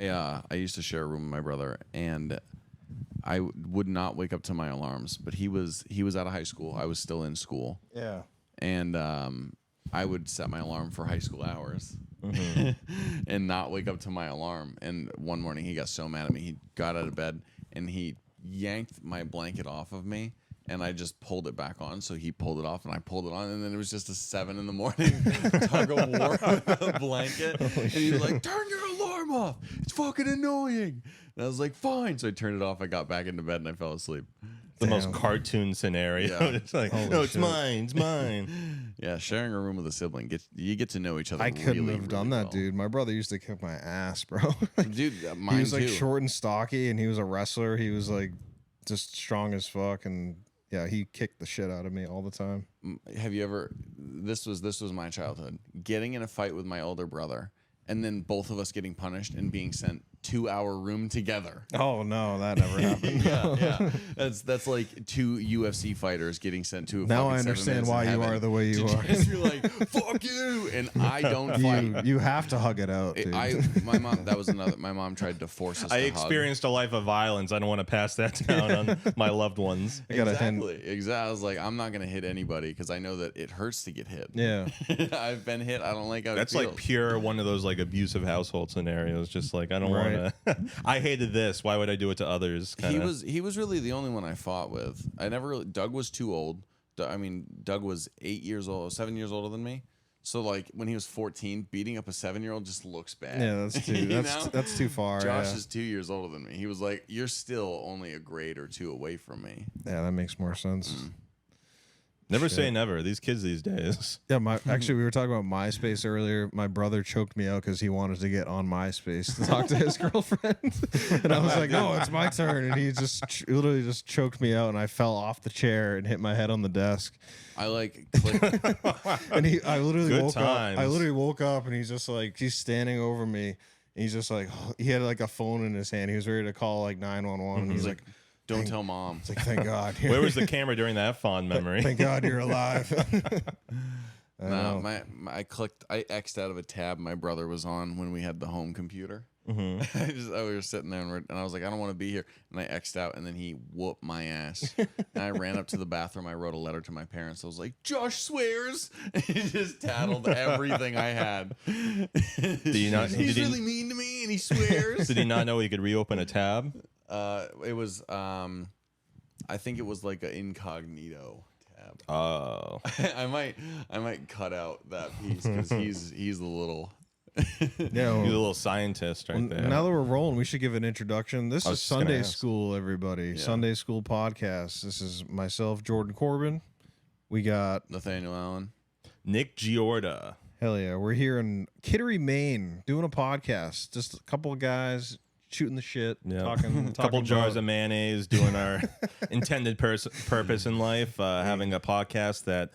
I used to share a room with my brother, and I would not wake up to my alarms. But he was out of high school. I was still in school. Yeah. And I would set my alarm for high school hours and not wake up to my alarm. And one morning he got so mad at me. He got out of bed and he yanked my blanket off of me. And I just pulled it back on. So he pulled it off and I pulled it on. And then it was just a 7 a.m. tug of war with a blanket. And he was like, turn your alarm off. It's fucking annoying. And I was like, fine. So I turned it off. I got back into bed and I fell asleep. The most cartoon scenario. Yeah. It's like, no, it's mine. It's mine. Yeah, sharing a room with a sibling, you get to know each other. I couldn't really, have done really that, dude. My brother used to kick my ass, bro. Dude, mine he was like too. short and stocky, and he was a wrestler. He was like just strong as fuck, and yeah, he kicked the shit out of me all the time. Have you ever? This was my childhood. Getting in a fight with my older brother, and then both of us getting punished and being sent to our room together. Oh no, that never happened. yeah. That's like 2 UFC fighters getting sent to a now I understand why you are the way you are. You're like, fuck you, and I don't fight. You have to hug it out, dude. My mom. That was another. My mom tried to force us. I to experienced a life of violence. I don't want to pass that down on my loved ones. Exactly. I was like, I'm not gonna hit anybody because I know that it hurts to get hit. Yeah. I've been hit. I don't like how That's it feels. like pure one of those like abusive household scenarios. Just like I don't want to. I hated this. Why would I do it to others? Kinda. He was really the only one I fought with. I never really. Doug was too old. Doug was 8 years old, 7 years older than me. So like when he was 14, beating up a 7-year-old just looks bad. Yeah, that's too. That's too far. Josh is 2 years older than me. He was like, "You're still only a grade or 2 away from me." Yeah, that makes more sense. Never say never. These kids these days. Yeah, actually, we were talking about MySpace earlier. My brother choked me out because he wanted to get on MySpace to talk to his girlfriend, and I was like, "No, it's my turn." And he just literally just choked me out, and I fell off the chair and hit my head on the desk. I like and I literally Good woke times. up. I literally woke up, and he's just like, he's standing over me, and he's just like, he had like a phone in his hand. He was ready to call like 911. And he's like, "Don't tell mom." It's like, thank God. Where was the camera during that fond memory? Thank God you're alive. No, I X'd out of a tab my brother was on when we had the home computer. We were sitting there and I was like, I don't want to be here, and I X'd out, and then he whooped my ass. And I ran up to the bathroom. I wrote a letter to my parents. I was like, Josh swears. And he just tattled everything I had. He's really mean to me, and he swears. Did he not know he could reopen a tab? It was I think it was like an incognito tab. Oh. I might cut out that piece because he's the little Yeah, he's a little scientist right there. Now that we're rolling, we should give an introduction. This is Sunday School, everybody. Yeah. Sunday School podcast. This is myself, Jordan Corbin. We got Nathaniel Allen, Nick Giorda. Hell yeah, we're here in Kittery, Maine, doing a podcast. Just a couple of guys shooting the shit, talking couple jars of mayonnaise, doing our intended purpose in life, having a podcast that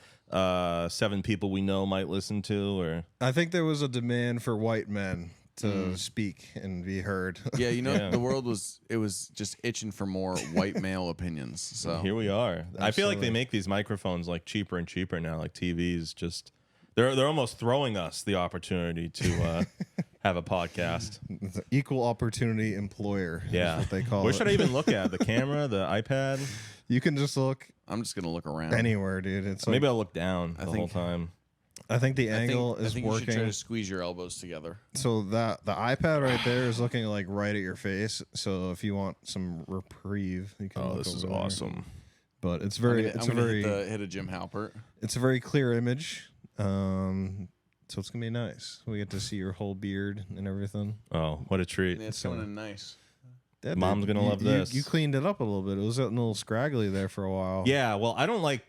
7 people we know might listen to. Or I think there was a demand for white men to speak and be heard. Yeah, the world was just itching for more white male opinions. So here we are. Absolutely. I feel like they make these microphones like cheaper and cheaper now, like TVs. Just they're almost throwing us the opportunity to have a podcast. It's an equal opportunity employer. Yeah, is what they call Where it. should I even look at? The camera, the iPad? You can just look. I'm just gonna look around anywhere, dude. It's maybe I'll look down the whole time. I think the angle is I think working. You should try to squeeze your elbows together. So the iPad right there is looking like right at your face. So if you want some reprieve, you can. Oh, look this is over there. awesome. But it's very, hit a Jim Halpert. It's a very clear image. So it's gonna be nice. We get to see your whole beard and everything. Oh, what a treat! Yeah, it's sounding nice. Mom's gonna love this. You cleaned it up a little bit. It was getting a little scraggly there for a while. Yeah, well, I don't like.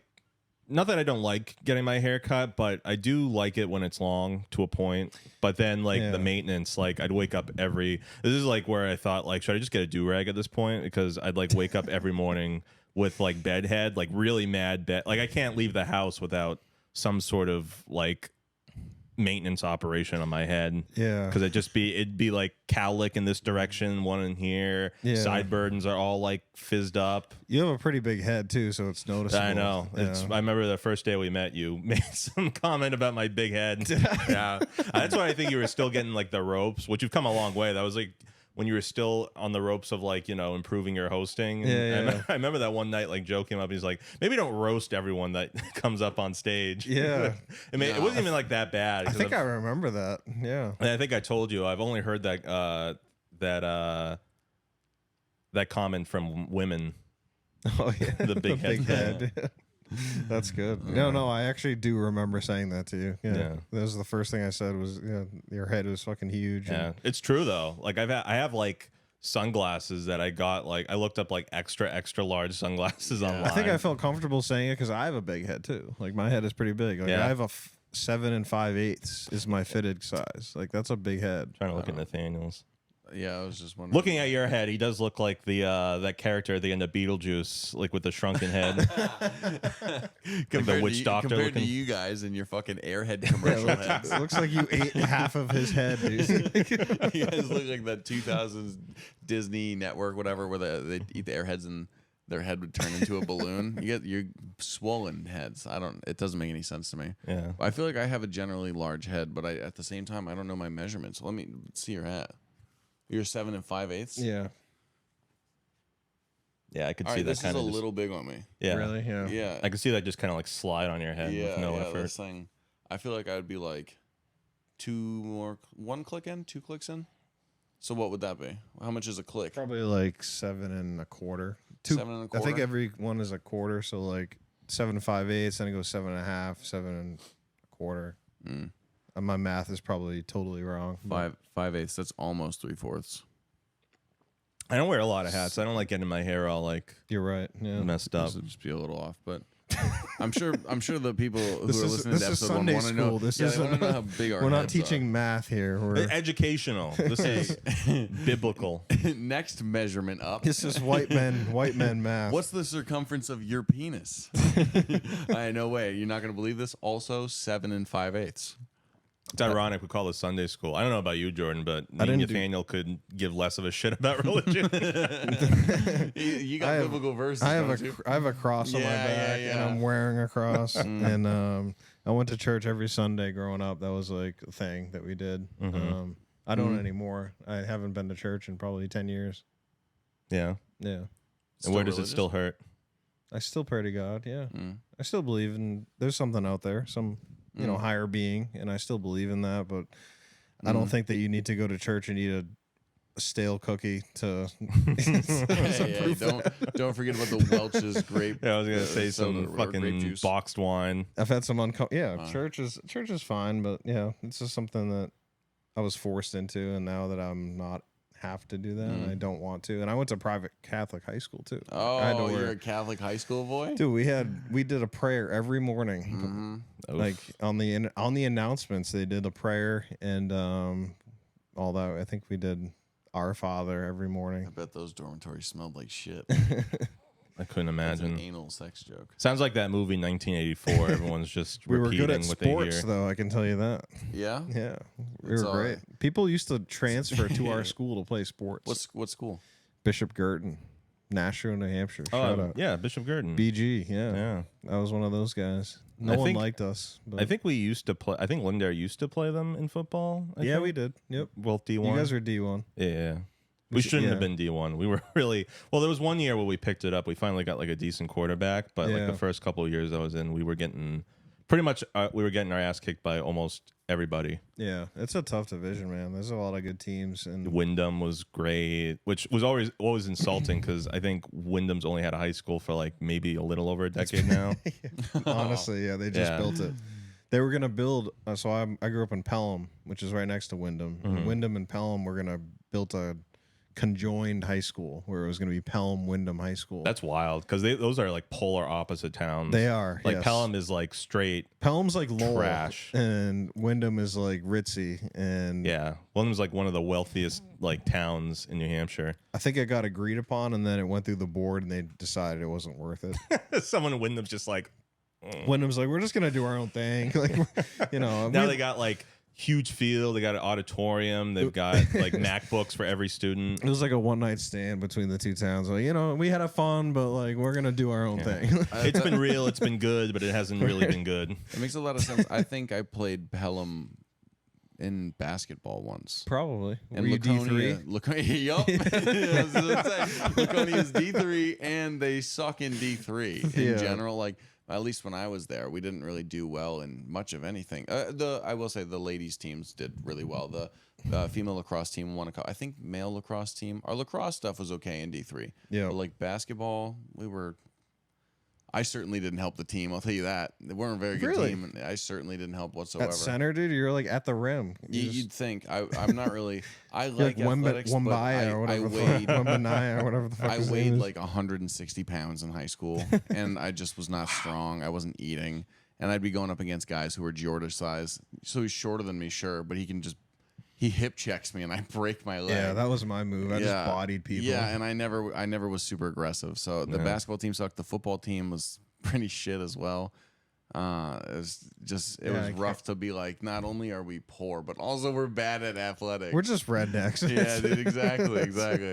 Not that I don't like getting my hair cut, but I do like it when it's long to a point. But then, the maintenance, I'd wake up this is where I thought, should I just get a do-rag at this point? Because I'd, wake up every morning with, bedhead, really mad bed. I can't leave the house without some sort of, maintenance operation on my head. Yeah. Because it'd be cowlick in this direction, one in here. Yeah. Sideburns are all fizzed up. You have a pretty big head too, so it's noticeable. I know. Yeah. I remember the first day we met, you made some comment about my big head. Yeah. That's why I think you were still getting the ropes, which you've come a long way. That was when you were still on the ropes of like, improving your hosting. And I remember that one night, like Joe came up and he's like, maybe don't roast everyone that comes up on stage. Yeah. I mean, it wasn't even like that bad. I think I remember that. Yeah. And I think I told you, I've only heard that comment from women. Oh yeah. The big head. That's good. No, I actually do remember saying that to you. Yeah. That was the first thing I said was, your head was fucking huge. Yeah. It's true though. Like I have like sunglasses that I got, like I looked up like extra large sunglasses online. I think I felt comfortable saying it because I have a big head too. Like my head is pretty big. Like I have a 7 5/8 is my fitted size. Like that's a big head. Trying to look at Nathaniel's. Yeah, I was just wondering. Looking at your head, he does look like the that character at the end of Beetlejuice, like with the shrunken head. Compared the witch doctor compared to looking. you guys and your fucking airhead commercial heads. It looks like you ate half of his head, dude. You guys look like that 2000s Disney network, whatever, where they eat the airheads and their head would turn into a balloon. You get your swollen heads. It doesn't make any sense to me. Yeah. I feel like I have a generally large head, but at the same time, I don't know my measurements. Let me see your hat. You're 7 5/8. Yeah. Yeah, I could All see right, that this is kind a of little big on me. Yeah. Really? Yeah. Yeah. I could see that just kind of like slide on your head with no effort. This thing. I feel like I would be like one click in, 2 clicks in. So what would that be? How much is a click? Probably like 7 1/4. 7 1/4. I think every one is a quarter, so like 7 5/8, then it goes 7 1/2, 7 1/4. My math is probably totally wrong. 5/8. That's almost 3/4. I don't wear a lot of hats. I don't like getting my hair all like You're right. Yeah. messed up. This would just be a little off, but I'm sure the people who This are is- listening this to is episode 1 Sunday want to know. school. This They isn't- want to know how big our We're not heads teaching math here. We're Educational. This is biblical. are. Next measurement up. this is white men math. What's the circumference of your penis? No way. You're not going to believe this. Also, 7 5/8. It's ironic we call this Sunday school. I don't know about you, Jordan, but me and didn't Nathaniel could give less of a shit about religion. You got biblical verses. I have don't you? I have a cross on my Yeah, back, yeah, and yeah. I'm wearing a cross. And I went to church every Sunday growing up. That was like a thing that we did. I don't anymore. I haven't been to church in probably 10 years. Yeah. Yeah, And where does religious? it still hurt? I still pray to God. Yeah, I still believe in there's something out there, some higher being, and I still believe in that. But I don't think that you need to go to church and eat a stale cookie to. Hey, don't forget about the Welch's grape. Yeah, I was gonna say soda some or grape fucking juice. boxed wine. I've had some church is fine, but yeah, it's just something that I was forced into, and now that I'm not have to do that, I don't want to. And I went to private Catholic high school too. I had to Oh, wear- you're a Catholic high school boy? Dude, we did a prayer every morning. Like on the announcements, they did a prayer and all that. I think we did Our Father every I morning. bet those dormitories smelled like shit. I couldn't That's an imagine. anal sex joke. Sounds like that movie 1984. Everyone's just We were repeating good at what they sports, hear. though. I can tell you that. Yeah? Yeah, we It's were all great. right. People used to transfer to our school to play sports. What school? Bishop Girton, Nashua, New Hampshire. Shout out. Yeah, Bishop Gurdon. BG. Yeah. Yeah. I was one of those guys. No I one think- liked us. But I think we used to play. I think Lindare used to play them in football. yeah, we did. Yep. Both D1. You guys are D1. Yeah. We shouldn't have been D1. We were really well. There was one year where we picked it up. We finally got like a decent quarterback, but like Yeah. the first couple of years I was in, we were getting pretty much we were getting our ass kicked by almost everybody. Yeah, it's a tough division, man. There's a lot of good teams, and Wyndham was great, which was always insulting because I think Wyndham's only had a high school for like maybe a little over a decade now. honestly, yeah, they just Yeah. built it. They were gonna build. So I grew up in Pelham, which is right next to Wyndham. Wyndham and Pelham were gonna build a conjoined high school where it was gonna be Pelham Wyndham High School. That's wild because those are like polar opposite towns. They are like yes. Pelham is like straight. Pelham's like Lowell, trash. and Wyndham is like ritzy, and Yeah, Wyndham's like one of the wealthiest like towns in New Hampshire. I think it got agreed upon, and then it went through the board, and they decided it wasn't worth it. Someone in Wyndham's just like. Wyndham's like, we're just gonna do our own thing, like Now they got like huge field. They got an auditorium. They've got like MacBooks for every student. It was like a one night stand between the two towns. Like, we had a fun, but like we're gonna do our own thing. It's been real. It's been good, but it hasn't really been good. It makes a lot of sense. I think I played Pelham in basketball once. Probably. And Were you Laconia, D3? Yup. I was gonna say, Laconia is D3, and they suck in D3 in general. Like, at least when I was there, we didn't really do well in much of anything. I will say the ladies teams did really well. The female lacrosse team won a cup. I think male lacrosse team. Our lacrosse stuff was okay in D3. Yeah. But like basketball, I certainly didn't help the team. I'll tell you that. They weren't a very good team. And I certainly didn't help whatsoever. At center, dude, you're like at the rim. You'd think. I'm not really. I like like athletics, but Wembanyama or whatever. I weighed. Wembanyama or whatever the fuck I his weighed name is. like 160 pounds in high school, and I just was not strong. I wasn't eating, and I'd be going up against guys who were Jordan size. So he's shorter than me, sure, but he hip checks me, and I break my leg. Yeah, that was my move. I just bodied people. Yeah, and I never was super aggressive. So the basketball team sucked. The football team was pretty shit as well. It was rough to be like, not only are we poor, but also we're bad at athletics. We're just rednecks. Yeah, dude, exactly.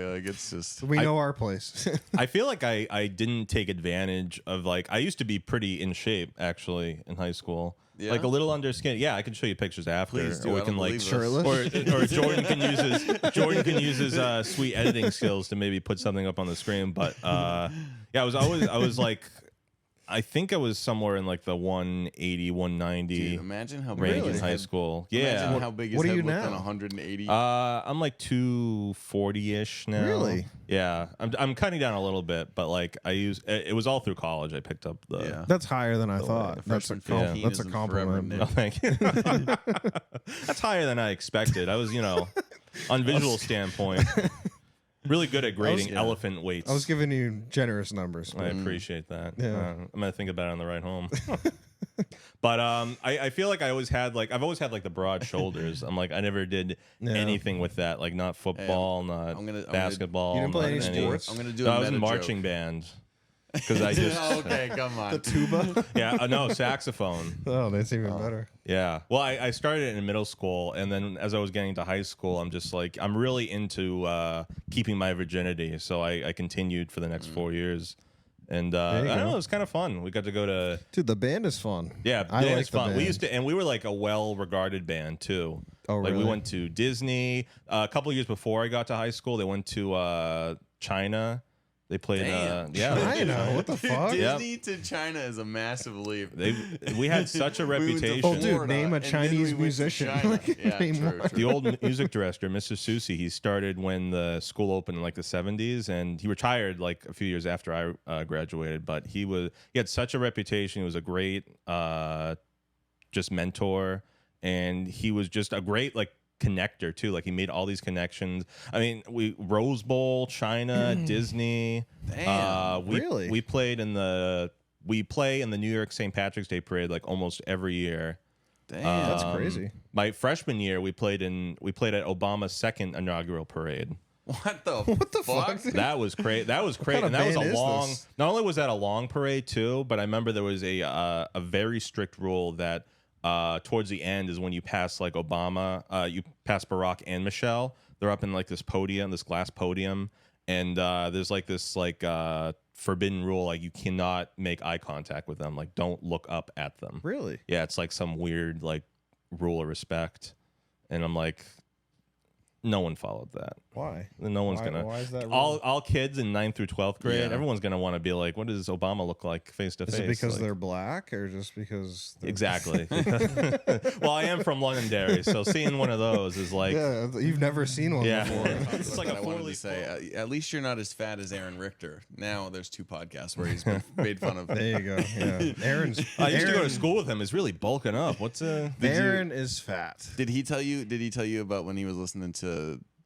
Like, it's just We know our place. I feel like I didn't take advantage of, like, I used to be pretty in shape actually in high school. Yeah? Like a little under skin. Yeah, I can show you pictures after. Please do. Or we I can don't like believe this. Shirtless? or Jordan can use his sweet editing skills to maybe put something up on the screen. But yeah, I was like, I think I was somewhere in like the 180, 190 Dude, imagine how range big in his high head- school. Imagine Yeah. how big his what are head you looked on now? 180. I'm like 240-ish now. Really? Yeah. I'm cutting down a little bit, but like it was all through college. I picked up the Yeah. That's higher than I thought. That's a, freshman 15 that's a isn't forever, compliment. Nick. Oh, thank you. That's higher than I expected. I was, on visual standpoint, really good at grading elephant weights. I was giving you generous numbers. I appreciate that. Yeah. I'm gonna think about it on the ride home. But I feel like I've always had the broad shoulders. I'm like I never did anything with that, like not football, not basketball. You didn't play not any sports? I'm gonna do. No, a I was in meta marching joke. band because I just Okay, come on. Tuba? yeah no saxophone. Oh, that's even better. Yeah. Well, I started in middle school, and then as I was getting to high school, I'm just like, I'm really into keeping my virginity. So I continued for the next 4 years. And I don't know, it was kind of fun. We got to go to... Dude, the band is fun. Yeah, I like it's the fun. band. We were like a well-regarded band, too. Oh, Like, we really? went to Disney. A couple of years before I got to high school, they went to China. They played... Damn. China? What the fuck? Disney to China is a massive leap. We had such a We went to reputation. Oh, dude, Florida, name a and then Chinese we went to musician. China. Like, Yeah, name true, one. true. The old music director, Mr. Susi, he started when the school opened in like the 70s, and he retired like a few years after I graduated. But he had such a reputation. He was a great just mentor, and he was just a great like connector too. Like he made all these connections. I mean, Rose Bowl, China, Disney. Damn, really? We play in the New York St. Patrick's Day parade like almost every year. Damn. That's crazy. My freshman year, we played at Obama's second inaugural parade. What the fuck? That was great. That was great, kind and of that was band a is long. this? Not only was that a long parade too, but I remember there was a very strict rule that towards the end is when you pass like Obama, you pass Barack and Michelle. They're up in like this podium, this glass podium, and there's like this like forbidden rule, like you cannot make eye contact with them, like don't look up at them. Really? Yeah, it's like some weird like rule of respect, and I'm like, no one followed that. Why? No one's Why- gonna. why is that all kids in 9th through 12th grade? Yeah. Everyone's gonna want to be like, what does Obama look like face to Is face? it because Like- they're black or just because... they're- exactly? Well, I am from Londonderry, so seeing one of those is like, Yeah, you've never seen one Yeah. before. It's like But a I wanted fully to say, at least you're not as fat as Aaron Richter. Now there's 2 podcasts where he's been made fun of. There you go. Yeah. Aaron's... I used to go to Aaron- school with him. He's really bulking up. What's Aaron is fat. Did he tell you about when he was listening to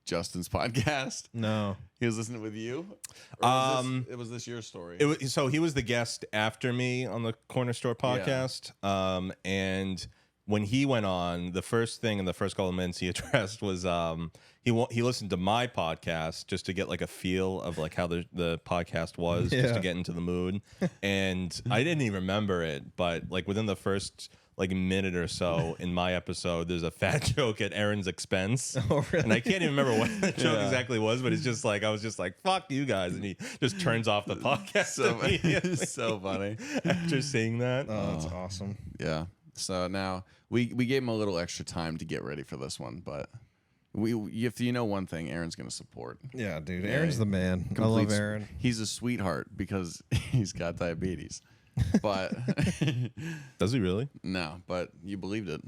Justin's podcast? No. He was listening with you? Or was this your story? So he was the guest after me on the Corner Store podcast. And when he went on, the first thing in the first couple of minutes he addressed was he listened to my podcast just to get like a feel of like how the podcast was, just to Yeah. get into the mood. And I didn't even remember it, but like within the first like minute or so in my episode, there's a fat joke at Aaron's expense. Oh, really? And I can't even remember what the joke exactly was, but it's just like, I was just like, fuck you guys. And he just turns off the podcast so, immediately so funny. after seeing that. Oh, that's awesome. Yeah. So now we gave him a little extra time to get ready for this one, but if you know one thing, Aaron's going to support. Yeah, dude. Aaron's the man. I love Aaron. He's a sweetheart because he's got diabetes. But Does he really? no, but you believed it.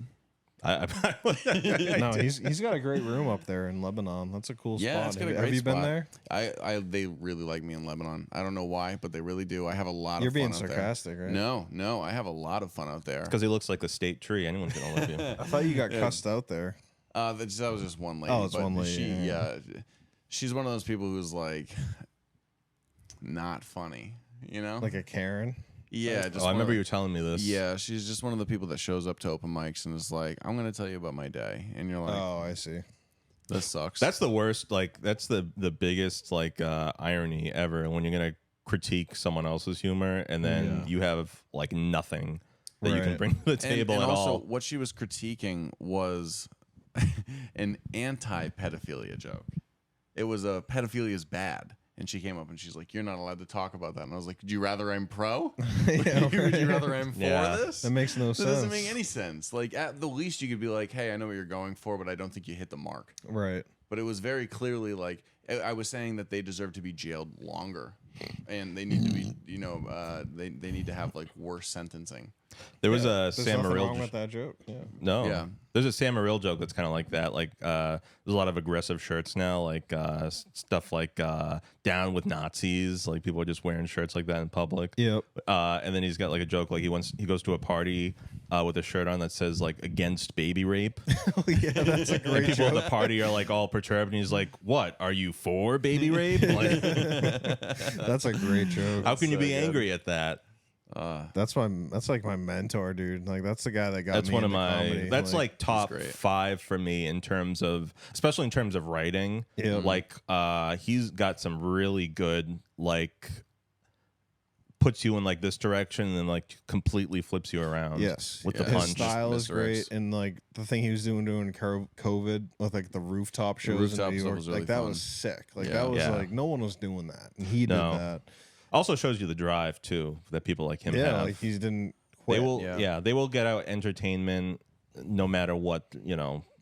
No, he's got a great room up there in Lebanon. That's a cool spot. Yeah, it's got a great Have you been spot. there? They really like me in Lebanon. I don't know why, but they really do. I have a lot You're of fun being out sarcastic, there. right? No, I have a lot of fun out there. Because he looks like the state tree. Anyone can love you. I thought you got cussed out there. That was just one lady. Oh, it's but one lady. She's one of those people who's like not funny, you know? Like a Karen. Yeah, just I remember you telling me this. Yeah, she's just one of the people that shows up to open mics and is like, "I'm going to tell you about my day," and you're like, Oh, I see. "This sucks." That's the worst. Like that's the biggest like irony ever when you're gonna critique someone else's humor and then you have like nothing that you can bring to the table and at also, all. what she was critiquing was an anti-pedophilia joke. It was a pedophilia is bad. And she came up and she's like, "You're not allowed to talk about that." And I was like, "Would you rather I'm pro? Would you rather I'm for this? That makes no sense. That doesn't make any sense. Like, at the least, you could be like, "Hey, I know what you're going for, but I don't think you hit the mark." Right. But it was very clearly like I was saying that they deserve to be jailed longer, and they need to be, they need to have like worse sentencing. There was a There's Sam nothing Morril wrong with that joke. Yeah. No. Yeah. There's a Sam Morril joke that's kind of like that. Like, there's a lot of aggressive shirts now, like stuff like down with Nazis. Like people are just wearing shirts like that in public. Yep. And then he's got like a joke like he goes to a party with a shirt on that says like against baby rape. Oh, yeah, that's a And great people joke. at the party are like all perturbed, and he's like, "What? Are you for baby rape? Like, That's a great joke. how can you so be good. angry at that?" That's like my mentor, dude. Like that's the guy that got That's me one of into my. comedy. That's like top great. 5 for me in terms of, especially in terms of writing. Yeah. Like, he's got some really good like puts you in like this direction and then like completely flips you around. Yes. with the Yeah. his punch. style is Mr. great, X. and like the thing he was doing during COVID with like the rooftop shows rooftop in New stuff York, was really like that fun. was sick. Like Yeah. that was Yeah. like no one was doing that, and he did No. that. Also shows you the drive too that people like him Yeah, have. like he didn't They quit. will, Yeah. they will get out entertainment no matter what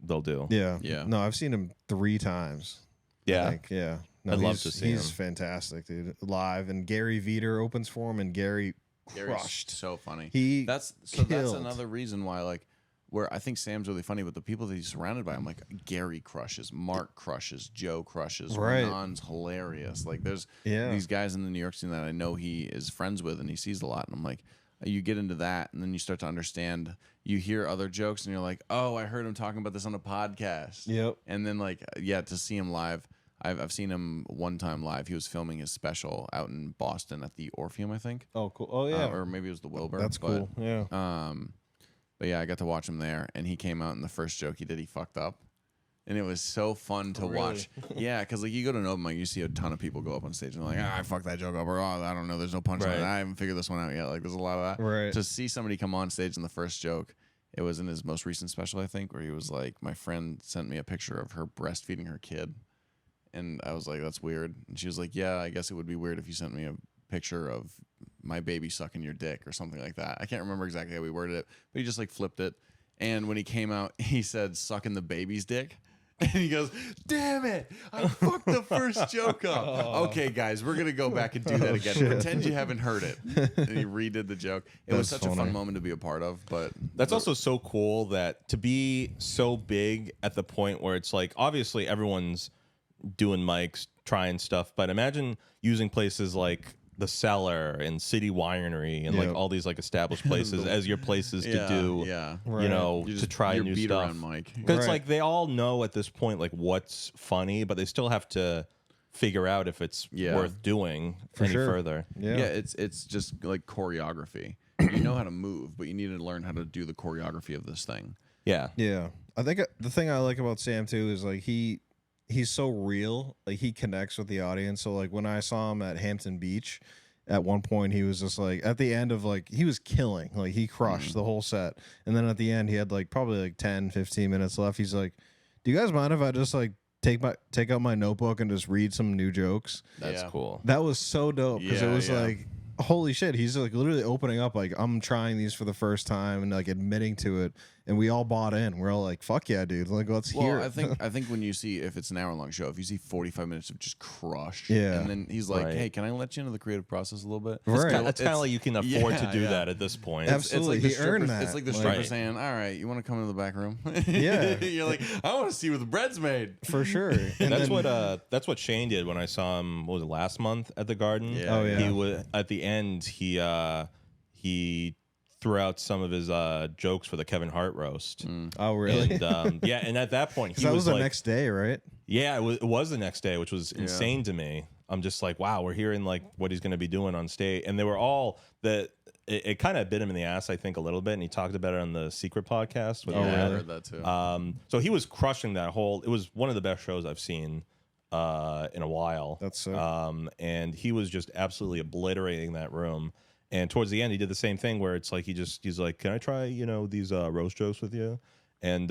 they'll do. Yeah, Yeah. No, I've seen him 3 times. Yeah. I think. Yeah. No, I'd love he's- to see He's him. fantastic, dude. Live, and Gary Veter opens for him, and Gary Gary's crushed. so funny. That's killed. another reason why like where I think Sam's really funny, but the people that he's surrounded by, I'm like, Gary crushes, Mark crushes, Joe crushes, Right. Renan's hilarious. Like there's Yeah. these guys in the New York scene that I know he is friends with and he sees a lot, and I'm like, you get into that and then you start to understand. You hear other jokes and you're like, oh, I heard him talking about this on a podcast. Yep. And then like to see him live. I've seen him one time live. He was filming his special out in Boston at the Orpheum, I think. Oh, cool. Oh, yeah. Or maybe it was the Wilbur. That's cool. Yeah. But yeah, I got to watch him there, and he came out, and the first joke he did, he fucked up, and it was so fun to watch. Yeah, because like you go to an open mic, you see a ton of people go up on stage and they're like, I fucked that joke up, or I don't know, there's no punchline. Right. I haven't figured this one out yet. Like there's a lot of that. Right. To see somebody come on stage in the first joke, it was in his most recent special, I think, where he was like, my friend sent me a picture of her breastfeeding her kid. And I was like, that's weird. And she was like, yeah, I guess it would be weird if you sent me a picture of my baby sucking your dick or something like that. I can't remember exactly how we worded it, but he just like flipped it. And when he came out, he said, sucking the baby's dick. And he goes, damn it, I fucked the first joke up. Okay, guys, we're going to go back and do that again. shit. Pretend you haven't heard it. And he redid the joke. It was That's such a funny. fun moment to be a part of. But That's also so cool that to be so big at the point where it's like, obviously everyone's doing mics, trying stuff, but imagine using places like the Cellar and City Winery and like Yep. all these like established places as your places to do, Right. you know, You to just- try you're new beat stuff. around Mike. Because it's Right. like they all know at this point like what's funny, but they still have to figure out if it's Yeah. worth doing For any sure. further. Yeah. Yeah, it's just like choreography. You know how to move, but you need to learn how to do the choreography of this thing. Yeah. Yeah. I think the thing I like about Sam too is like he's so real. Like he connects with the audience. So like when I saw him at Hampton Beach, at one point he was just like at the end of like he was killing. Like he crushed the whole set. And then at the end he had like probably like 10, 15 minutes left. He's like, do you guys mind if I just like take out my notebook and just read some new jokes? That's Yeah. cool. That was so dope because it Yeah, was yeah. like holy shit, he's like literally opening up like, I'm trying these for the first time and like admitting to it, and we all bought in. We're all like, fuck yeah, dude, like let's hear it. I think when you see, if it's an hour-long show, if you see 45 minutes of just crush, Yeah. and then he's like, hey, can I let you into the creative process a little bit? Right. It's kind of like you can afford to do that at this point. Absolutely. It's like He earned that. It's like the stripper Right. saying, all right, you want to come into the back room? Yeah. You're like, I want to see where the bread's made. For sure. And That's what Shane did when I saw him. What was it, last month at the Garden? Yeah. Oh, yeah. He was at the end. He threw out some of his jokes for the Kevin Hart roast. Oh, really? And yeah, and at that point, he that was the like, next day, right? Yeah, it was the next day, which was insane to me. I'm just like, wow, we're hearing like what he's going to be doing on stage, and they were all that. It kind of bit him in the ass, I think, a little bit, and he talked about it on the Secret podcast. With I Matt. heard that too. So he was crushing that whole. It was one of the best shows I've seen in a while. That's sick. And he was just absolutely obliterating that room. And towards the end, he did the same thing where it's like he's like, can I try these roast jokes with you? And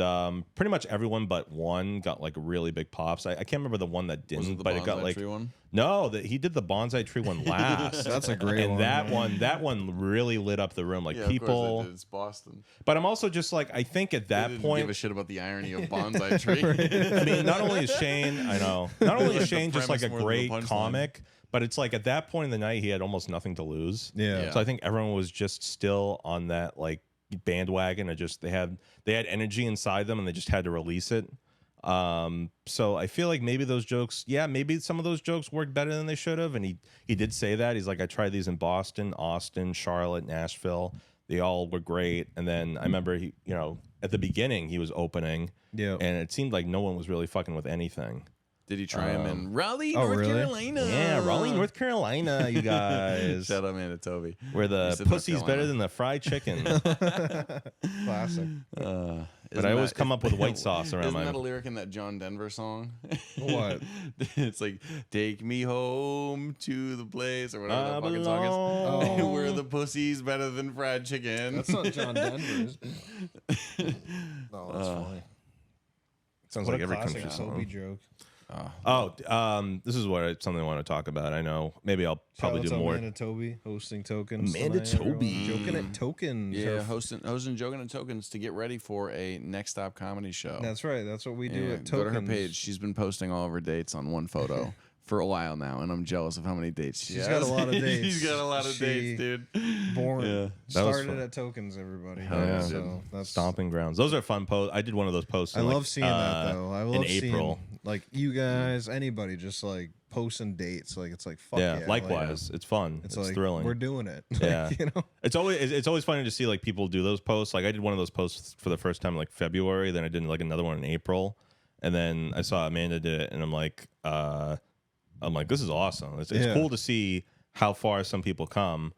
pretty much everyone but one got like really big pops. I can't remember the one that didn't, Was it the but it got bonsai like tree one? no, that he did the bonsai tree one last. That's a great and one. that one really lit up the room. Like Yeah, of course people, they did. It's Boston. but I'm also just like I think at They that didn't point, give a shit about the irony of bonsai tree. I mean, not only is Shane, I know, not only is Shane just like a premise more than the great punchline. comic, but it's like at that point in the night he had almost nothing to lose. Yeah. So I think everyone was just still on that like bandwagon. They had energy inside them and they just had to release it. So I feel like maybe those jokes, maybe some of those jokes worked better than they should have. And he did say that. He's like, I tried these in Boston, Austin, Charlotte, Nashville. They all were great. And then I remember he, at the beginning he was opening. Yeah. And it seemed like no one was really fucking with anything. Did he try him in Raleigh, oh, North really? Oh. Carolina? Yeah, Raleigh, North Carolina, you guys. Shout out, man, to Toby. Where He the said North pussy's better Carolina. than the fried chicken. Classic. But I always come up with white sauce around Isn't my. that a lyric in that John Denver song? What? It's like, take me home to the place, or whatever that fucking song belong. is. Where the pussy's better than fried chicken. That's not John Denver's. No, that's funny. Sounds What like a every classic country Toby song. joke. This is something I want to talk about. I know maybe I'll probably do more. Manitoby hosting tokens. Manitoby. Joking at tokens. Yeah, hosting Joking and Tokens to get ready for a Next Stop comedy show. That's right. That's what we do Yeah, at tokens. go to her page. She's been posting all of her dates on one photo for a while now, and I'm jealous of how many dates she She's has. got a lot of dates. She's got a lot of She- dates, dude. Born. Yeah. That was Started fun. at tokens, everybody. Hell yeah, So dude. that's Stomping grounds. Those are fun posts. I did one of those posts. I in, love seeing that though. I love in seeing April. like you guys, anybody just like posting dates. Like it's like fuck yeah. likewise. It's fun. It's like thrilling. we're doing it. Yeah. you know. It's always funny to see like people do those posts. Like I did one of those posts for the first time in, like February. Then I did like another one in April, and then I saw Amanda did it, and I'm like, this is awesome. It's Yeah. cool to see how far some people come.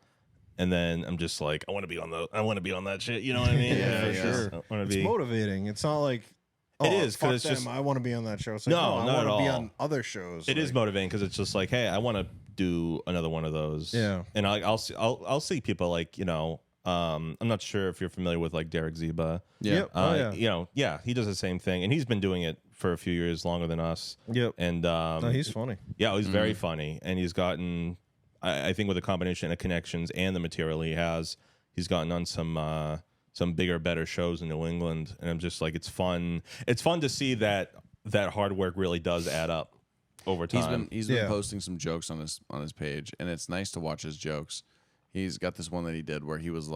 And then I'm just like, I want to be on that shit. You know what I mean? Yeah, It's for just- sure. I wanna It's be- motivating. It's not like oh, It is, 'cause fuck it's them, just- I want to be on that show. It's like, No, I not want at to be all. on other shows. It is like, motivating because it's just like, hey, I want to do another one of those. Yeah. And I'll see people like I'm not sure if you're familiar with like Derek Ziba. Yeah. Yep. Oh, yeah. He does the same thing, and he's been doing it for a few years longer than us. Yep. And No, he's funny. yeah, he's very funny, and he's gotten, I think, with a combination of connections and the material he has, he's gotten on some bigger, better shows in New England, and I'm just like, it's fun. It's fun to see that hard work really does add up over time. He's been Yeah. posting some jokes on his page, and it's nice to watch his jokes. He's got this one that he did where he was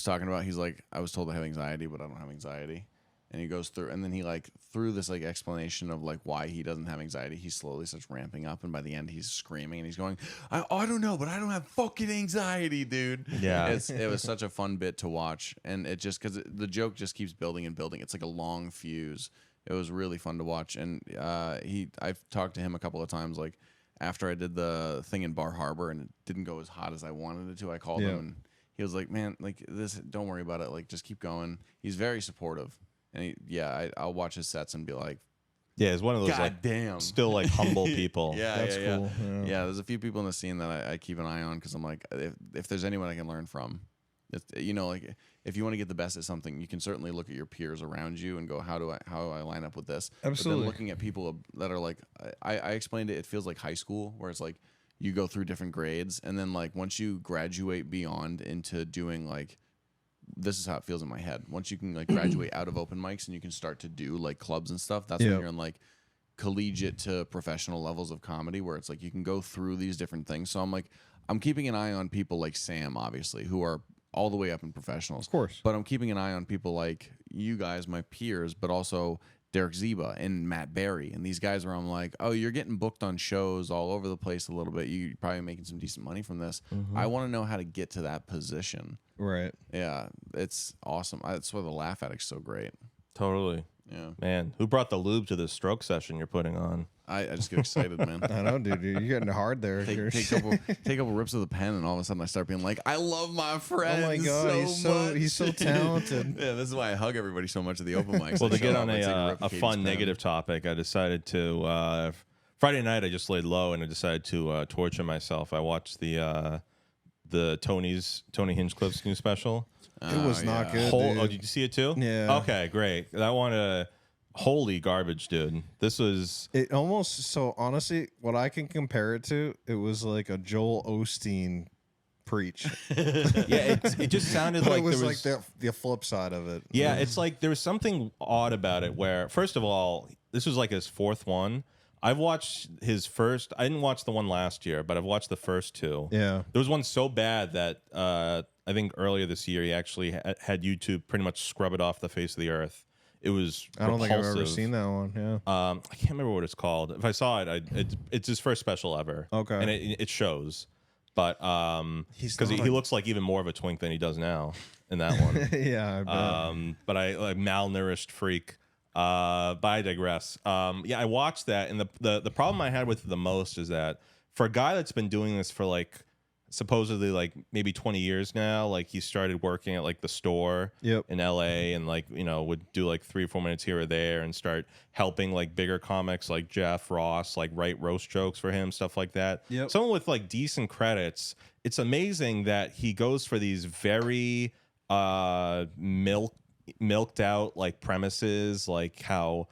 talking about, he's like, I was told I have anxiety, but I don't have anxiety. And he goes through, and then he like through this like explanation of like why he doesn't have anxiety, he slowly starts ramping up, and by the end he's screaming and he's going, I don't know, but I don't have fucking anxiety, dude. Yeah. It was such a fun bit to watch, and it just because the joke just keeps building and building. It's like a long fuse. It was really fun to watch, and I've talked to him a couple of times, like after I did the thing in Bar Harbor and it didn't go as hot as I wanted it to. I called him and he was like, man, like this, don't worry about it, like just keep going. He's very supportive. And I'll watch his sets and be like, yeah, it's one of those God like damn, still like humble people. That's cool. Yeah, there's a few people in the scene that I keep an eye on because I'm like, if there's anyone I can learn from, like if you want to get the best at something, you can certainly look at your peers around you and go, how do I line up with this? Absolutely. But then looking at people that are like, I explained it. It feels like high school where it's like you go through different grades, and then like once you graduate beyond into doing like, this is how it feels in my head. Once you can like graduate out of open mics and you can start to do like clubs and stuff, that's when you're in like collegiate to professional levels of comedy, where it's like you can go through these different things. So I'm like, I'm keeping an eye on people like Sam, obviously, who are all the way up in professionals. Of course. But I'm keeping an eye on people like you guys, my peers, but also Derek Ziba and Matt Berry and these guys where I'm like, oh, you're getting booked on shows all over the place a little bit. You're probably making some decent money from this. I want to know how to get to that position. Right. Yeah, it's awesome. That's why the Laugh Addict's so great. Totally. Yeah. Man, who brought the lube to this stroke session you're putting on? I just get excited, man. I know, dude. You're getting hard there. Take a couple rips of the pen, and all of a sudden I start being like, I love my friend. Oh my god, he's so talented. Yeah, this is why I hug everybody so much at the open mics. Well, They to get show on up, I take rip a of Katie's fun pen. negative topic, I decided to Friday night I just laid low and I decided to torture myself. I watched the Tony Hinchcliffe's new special. It was not good. Oh, dude. did you see it too? Yeah. Okay, great. That one, holy garbage, dude. This was. It almost, so honestly, what I can compare it to, it was like a Joel Osteen preach. Yeah, it just sounded But like it was there like the flip side of it. Yeah, it's like there was something odd about it where, first of all, this was like his fourth one. I've watched his first. I didn't watch the one last year, but I've watched the first two. Yeah. There was one so bad that I think earlier this year he actually had YouTube pretty much scrub it off the face of the earth. It was. I don't think I've ever repulsive. seen that one. Yeah. I can't remember what it's called. If I saw it, it's his first special ever. Okay. And it shows, but because he looks like even more of a twink than he does now in that one. Yeah. I bet. But I like malnourished freak. But I digress. Yeah, I watched that, and the problem I had with it the most is that for a guy that's been doing this for like supposedly like maybe 20 years now, like he started working at like the store in LA and like, you know, would do like 3 or 4 minutes here or there and start helping like bigger comics like Jeff Ross, like write roast jokes for him, stuff like that. Someone with like decent credits. It's amazing that he goes for these very milked out like premises, like how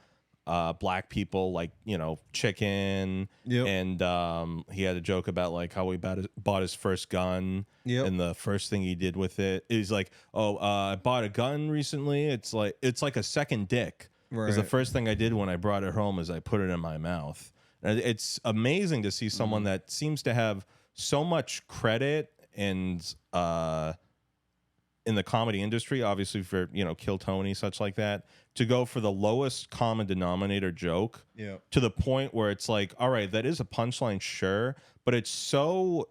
black people like, you know, chicken. And he had a joke about like how he bought his first gun. And the first thing he did with it is like, I bought a gun recently. It's like a second dick. Because the first thing I did when I brought it home is I put it in my mouth. And it's amazing to see someone that seems to have so much credit and in the comedy industry, obviously for, you know, Kill Tony, such like that, to go for the lowest common denominator joke to the point where it's like, all right, that is a punchline, sure, but it's so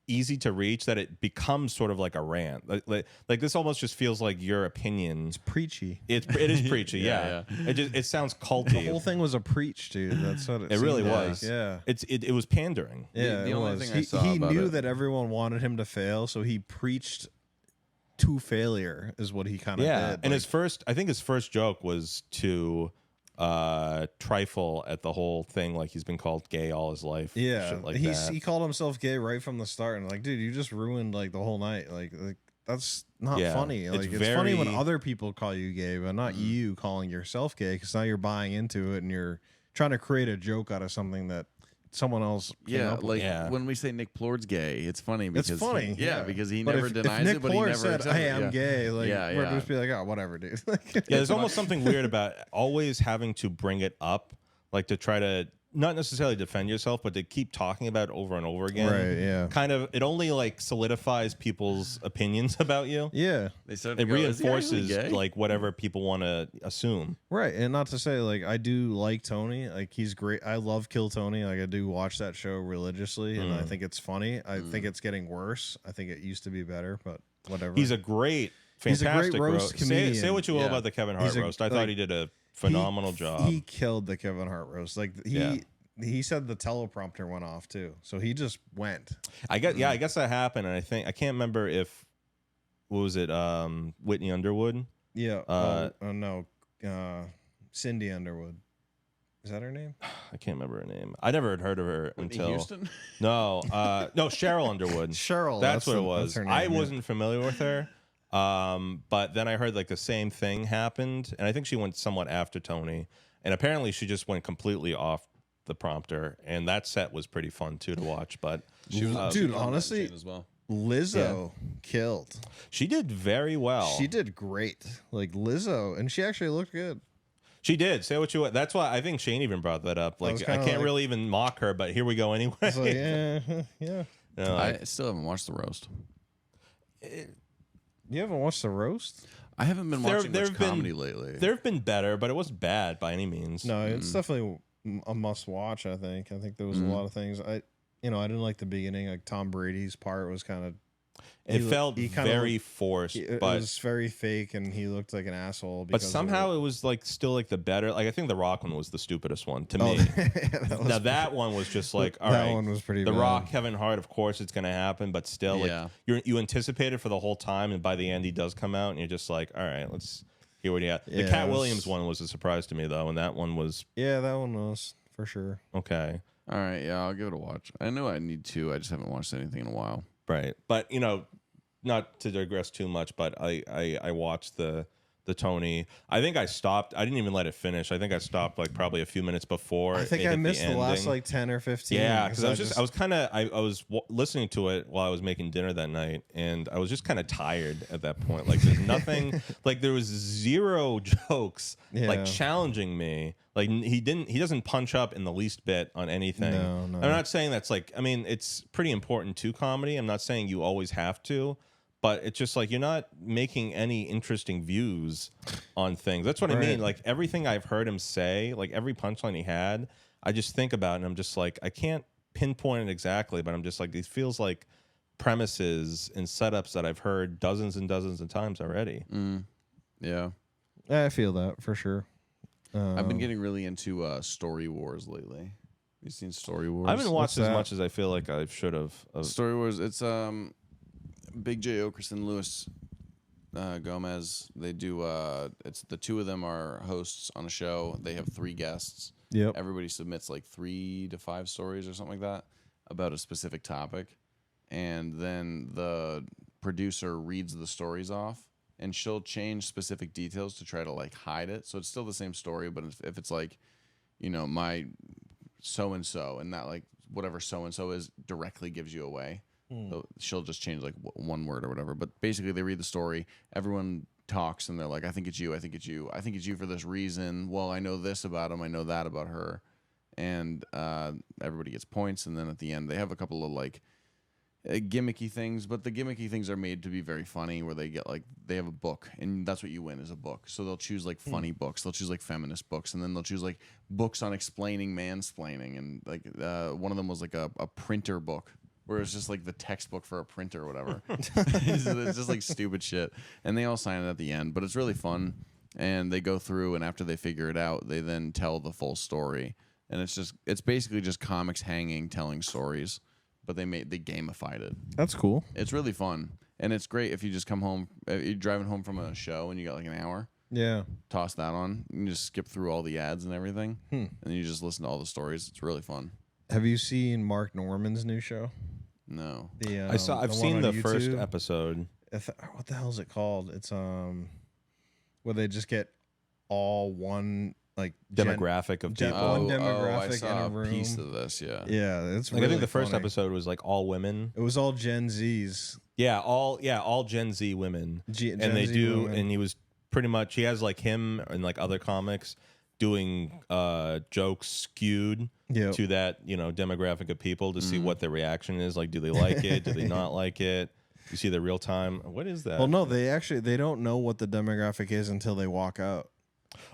easy to reach that it becomes sort of like a rant. Like this almost just feels like your opinion. It's preachy. It is preachy, yeah. It sounds culty. The whole thing was a preach, dude. That's what it really seemed was. Like. Yeah. It was pandering. Yeah, The only was. thing I saw he about knew it- that everyone wanted him to fail, so he preached to failure is what he kind of did. And his first joke was to trifle at the whole thing, like he's been called gay all his life. yeah, shit like he that. called himself gay right from the start, and like, dude, you just ruined like the whole night. Like that's not Yeah, funny. it's Like it's funny when very- other people call you gay, but not you calling yourself gay, because now you're buying into it and you're trying to create a joke out of something that someone else came Yeah, up with. like when we say Nick Plord's gay, it's funny because It's funny, because he But never if denies Nick it, but he Plord never said, accepts "Hey, it. I'm gay," like Yeah, we're yeah. just be like, "Oh, whatever, dude." Yeah, there's almost something weird about always having to bring it up, like to try to not necessarily defend yourself, but to keep talking about it over and over again. Right, yeah. Kind of, it only like solidifies people's opinions about you. Yeah, They start It to go, "Is he actually reinforces gay?" like whatever people want to assume. right. And not to say like I do like Tony, like he's great. I love Kill Tony. Like I do watch that show religiously, and I think it's funny. I think it's getting worse. I think it used to be better, but whatever. He's a great, He's a fantastic great roast comedian. Say what you will Yeah. about the Kevin Hart He's a- roast. I like, thought he did a phenomenal job. He killed the Kevin Hart roast. Like he said the teleprompter went off too, so he just went. I guess that happened, and I can't remember if what was it, Whitney Underwood. Yeah. No. Cindy Underwood. Is that her name? I can't remember her name. I never had heard of her Whitney until Houston? no, Cheryl Underwood. Cheryl. That's what it that's was. her name, I yeah. wasn't familiar with her, but then I heard like the same thing happened, and I think she went somewhat after Tony, and apparently she just went completely off the prompter, and that set was pretty fun too to watch. But She was, Dude, she was on that honestly, chain as well. Lizzo killed. she did very well. She did great. Like Lizzo, and she actually looked good. She did. Say what you want. That's why I think Shane even brought that up. Like, I can't really even mock her, but here we go anyway. It's like, yeah. You know, like, I still haven't watched the roast. You haven't watched the roast? I haven't been watching much comedy lately. there have been better, but it wasn't bad by any means. No, it's definitely a must watch. I think there was a lot of things. I didn't like the beginning. Like Tom Brady's part was kind of. It felt very forced, It but was very fake, and he looked like an asshole. but somehow it was like still like the better. Like I think the Rock one was the stupidest one to me. That one was just like all right. That one was pretty. The bad. Rock, Kevin Hart, of course it's going to happen, but still, like you anticipate it for the whole time, and by the end he does come out, and you're just like, all right, let's hear what he got. The Cat Williams one was a surprise to me though, and that one was that one was for sure. okay. All right, yeah, I'll give it a watch. I know I need to. I just haven't watched anything in a while. Right. But, not to digress too much, but I watched the Tony. I think I stopped. I didn't even let it finish. I think I stopped like probably a few minutes before. I think I missed the last like 10 or 15. Yeah, because I was listening to it while I was making dinner that night, and I was just kind of tired at that point. Like there's nothing, like there was zero jokes like challenging me. Like he doesn't punch up in the least bit on anything. No. I'm not saying that's like, I mean, it's pretty important to comedy. I'm not saying you always have to, but it's just like you're not making any interesting views on things. That's what I mean. Like everything I've heard him say, like every punchline he had, I just think about it and I'm just like, I can't pinpoint it exactly, but I'm just like, these feels like premises and setups that I've heard dozens and dozens of times already. Yeah. I feel that for sure. I've been getting really into Story Wars lately. You seen Story Wars? I haven't watched as much as I feel like I should have. Story Wars. It's Big J. Okerson, Luis Gomez. They do. It's the two of them are hosts on a show. They have 3 guests. Yep. Everybody submits like 3 to 5 stories or something like that about a specific topic, and then the producer reads the stories off. And she'll change specific details to try to like hide it. So it's still the same story, but if it's like, my so-and-so and that like whatever so-and-so is directly gives you away. So she'll just change like one word or whatever. But basically they read the story. Everyone talks and they're like, I think it's you. I think it's you. I think it's you for this reason. Well, I know this about him. I know that about her. And everybody gets points. And then at the end, they have a couple of like, gimmicky things, but the gimmicky things are made to be very funny where they get like they have a book and that's what you win is a book. So they'll choose like funny books, they'll choose like feminist books, and then they'll choose like books on explaining mansplaining, and like one of them was like a printer book where it's just like the textbook for a printer or whatever. It's just like stupid shit, and they all sign it at the end, but it's really fun. And they go through, and after they figure it out, they then tell the full story, and it's basically just comics hanging telling stories. But they gamified it. That's cool. It's really fun, and it's great if you just come home. If you're driving home from a show and you got like an hour. Yeah. Toss that on. You can just skip through all the ads and everything, and then you just listen to all the stories. It's really fun. Have you seen Mark Norman's new show? No. I've seen the first episode. What the hell is it called? It's where they just get all one. Like demographic of people. One demographic I saw in a room. piece of this. Yeah, it's like really I think the first funny. episode was like all women. It was all Gen Zs. All Gen Z women. Gen they Z do, women. and he was pretty much he has like him and like other comics doing jokes skewed to that demographic of people to see what their reaction is. Like, do they like it? Do they not like it? You see the real time. What is that? Well, no, they don't know what the demographic is until they walk out.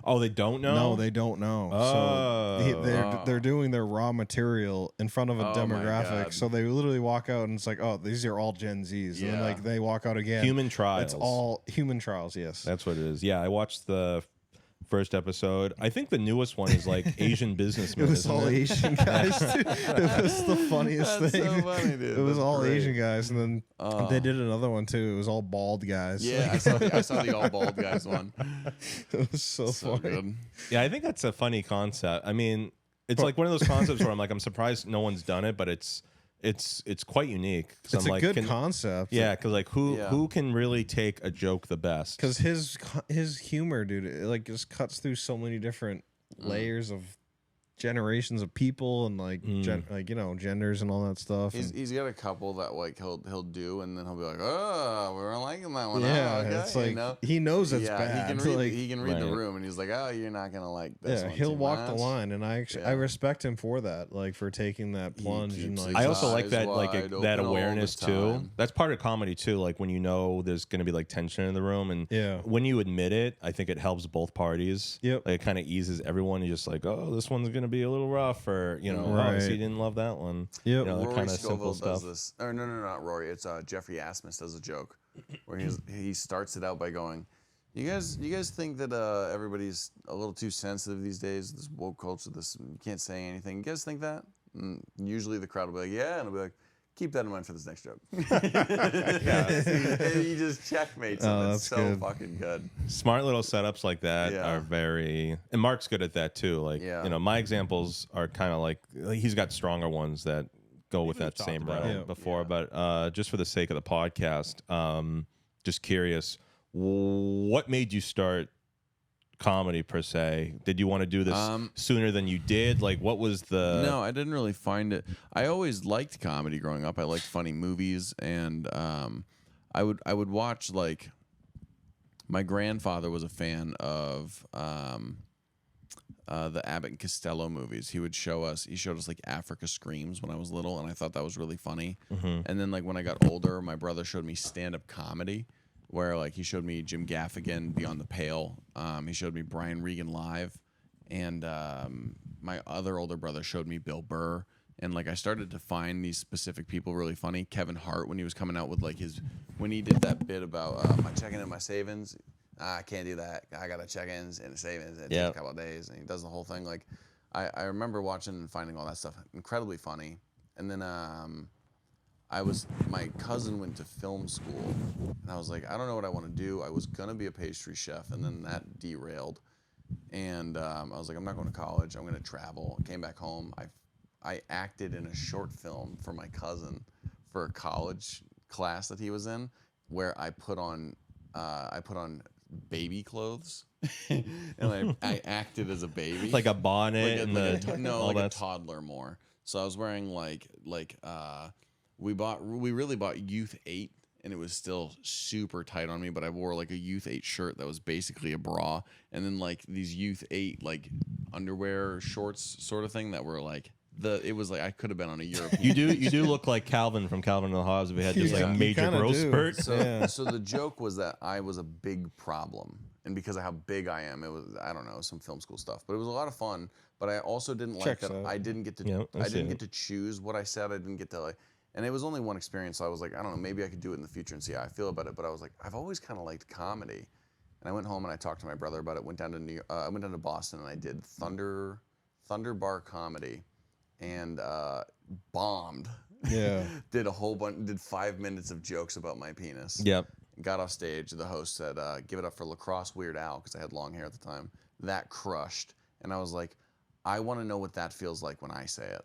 Oh, they don't know? No, they don't know. So they're doing their raw material in front of a demographic. So they literally walk out and it's like, oh, these are all Gen Zs. And then like they walk out again. Human trials. It's all human trials, yes. That's what it is. Yeah, I watched the first episode. I think the newest one is like Asian businessmen. It was all Asian guys. Dude. It was the funniest thing. So funny, dude. It was That's all great. Asian guys, and then they did another one too. It was all bald guys. Yeah, I saw the all bald guys one. It was so funny. Good. Yeah, I think that's a funny concept. I mean, it's like one of those concepts where I'm surprised no one's done it, but it's quite unique. It's a good concept. Yeah, because like who can really take a joke the best? Because his humor, dude, it like just cuts through so many different layers of generations of people and like genders and all that stuff. He's got a couple that like he'll do, and then he'll be like, oh, we weren't liking that one. Yeah, okay. it's like he knows it's bad. He can read the room, and he's like, oh, you're not gonna like this one. He'll too walk much. the line, and I respect him for that, like for taking that plunge and like. I also like eyes that wide that open all awareness the too. time. That's part of comedy too. Like when you know there's going to be like tension in the room, and when you admit it, I think it helps both parties. Yep. Like it kind of eases everyone. You're just like, oh, this one's going to be a little rough, or oh, he didn't love that one. Yep. Rory kind of Scovel simple stuff. does this. Or no, not Rory. It's Jeffrey Asmus does a joke where he starts it out by going, You guys think that everybody's a little too sensitive these days? This woke culture, this you can't say anything. You guys think that? And usually the crowd will be like, yeah, and I'll be like, keep that in mind for this next joke. And he just checkmates him. It's so good. fucking good. Smart little setups like that are very, and Mark's good at that too. Like, my examples are kind of like he's got stronger ones that go with that same realm before. But just for the sake of the podcast, just curious, what made you start comedy per se? Did you want to do this sooner than you did? Like, what was the... No, I didn't really find it. I always liked comedy growing up. I liked funny movies, and I would watch, like, my grandfather was a fan of the Abbott and Costello movies. He showed us like Africa Screams when I was little, and I thought that was really funny. And then like when I got older, my brother showed me stand-up comedy, where like he showed me Jim Gaffigan, Beyond the Pale. He showed me Brian Regan Live, and my other older brother showed me Bill Burr. And like I started to find these specific people really funny. Kevin Hart, when he was coming out with like when he did that bit about my checking and my savings. I can't do that. I got to check ins and savings, and it takes a couple of days, and he does the whole thing. Like I remember watching and finding all that stuff incredibly funny. And then my cousin went to film school, and I was like, I don't know what I want to do. I was gonna be a pastry chef, and then that derailed. And I was like, I'm not going to college. I'm gonna travel. Came back home. I acted in a short film for my cousin for a college class that he was in, where I put on baby clothes, and I acted as a baby, like a bonnet, like a toddler more. So I was wearing we really bought Youth 8, and it was still super tight on me, but I wore like a Youth 8 shirt that was basically a bra, and then like these Youth 8 like underwear shorts sort of thing that were like it was like I could have been on a European. You do look like Calvin from Calvin and the Hobbes if he had just like a major growth spurt. So the joke was that I was a big problem, and because of how big I am, it was, I don't know, some film school stuff, but it was a lot of fun. But I also didn't like that I didn't get to choose what I said. I didn't get to and it was only one experience. So I was like, I don't know, maybe I could do it in the future and see how I feel about it. But I was like, I've always kind of liked comedy, and I went home and I talked to my brother about it. Went down to I went down to Boston, and I did Thunder Bar Comedy. And bombed. Yeah. Did a whole bunch. Did 5 minutes of jokes about my penis. Yep. Got off stage. The host said, "Give it up for Lacrosse Weird Al," because I had long hair at the time. That crushed, and I was like, I want to know what that feels like when I say it.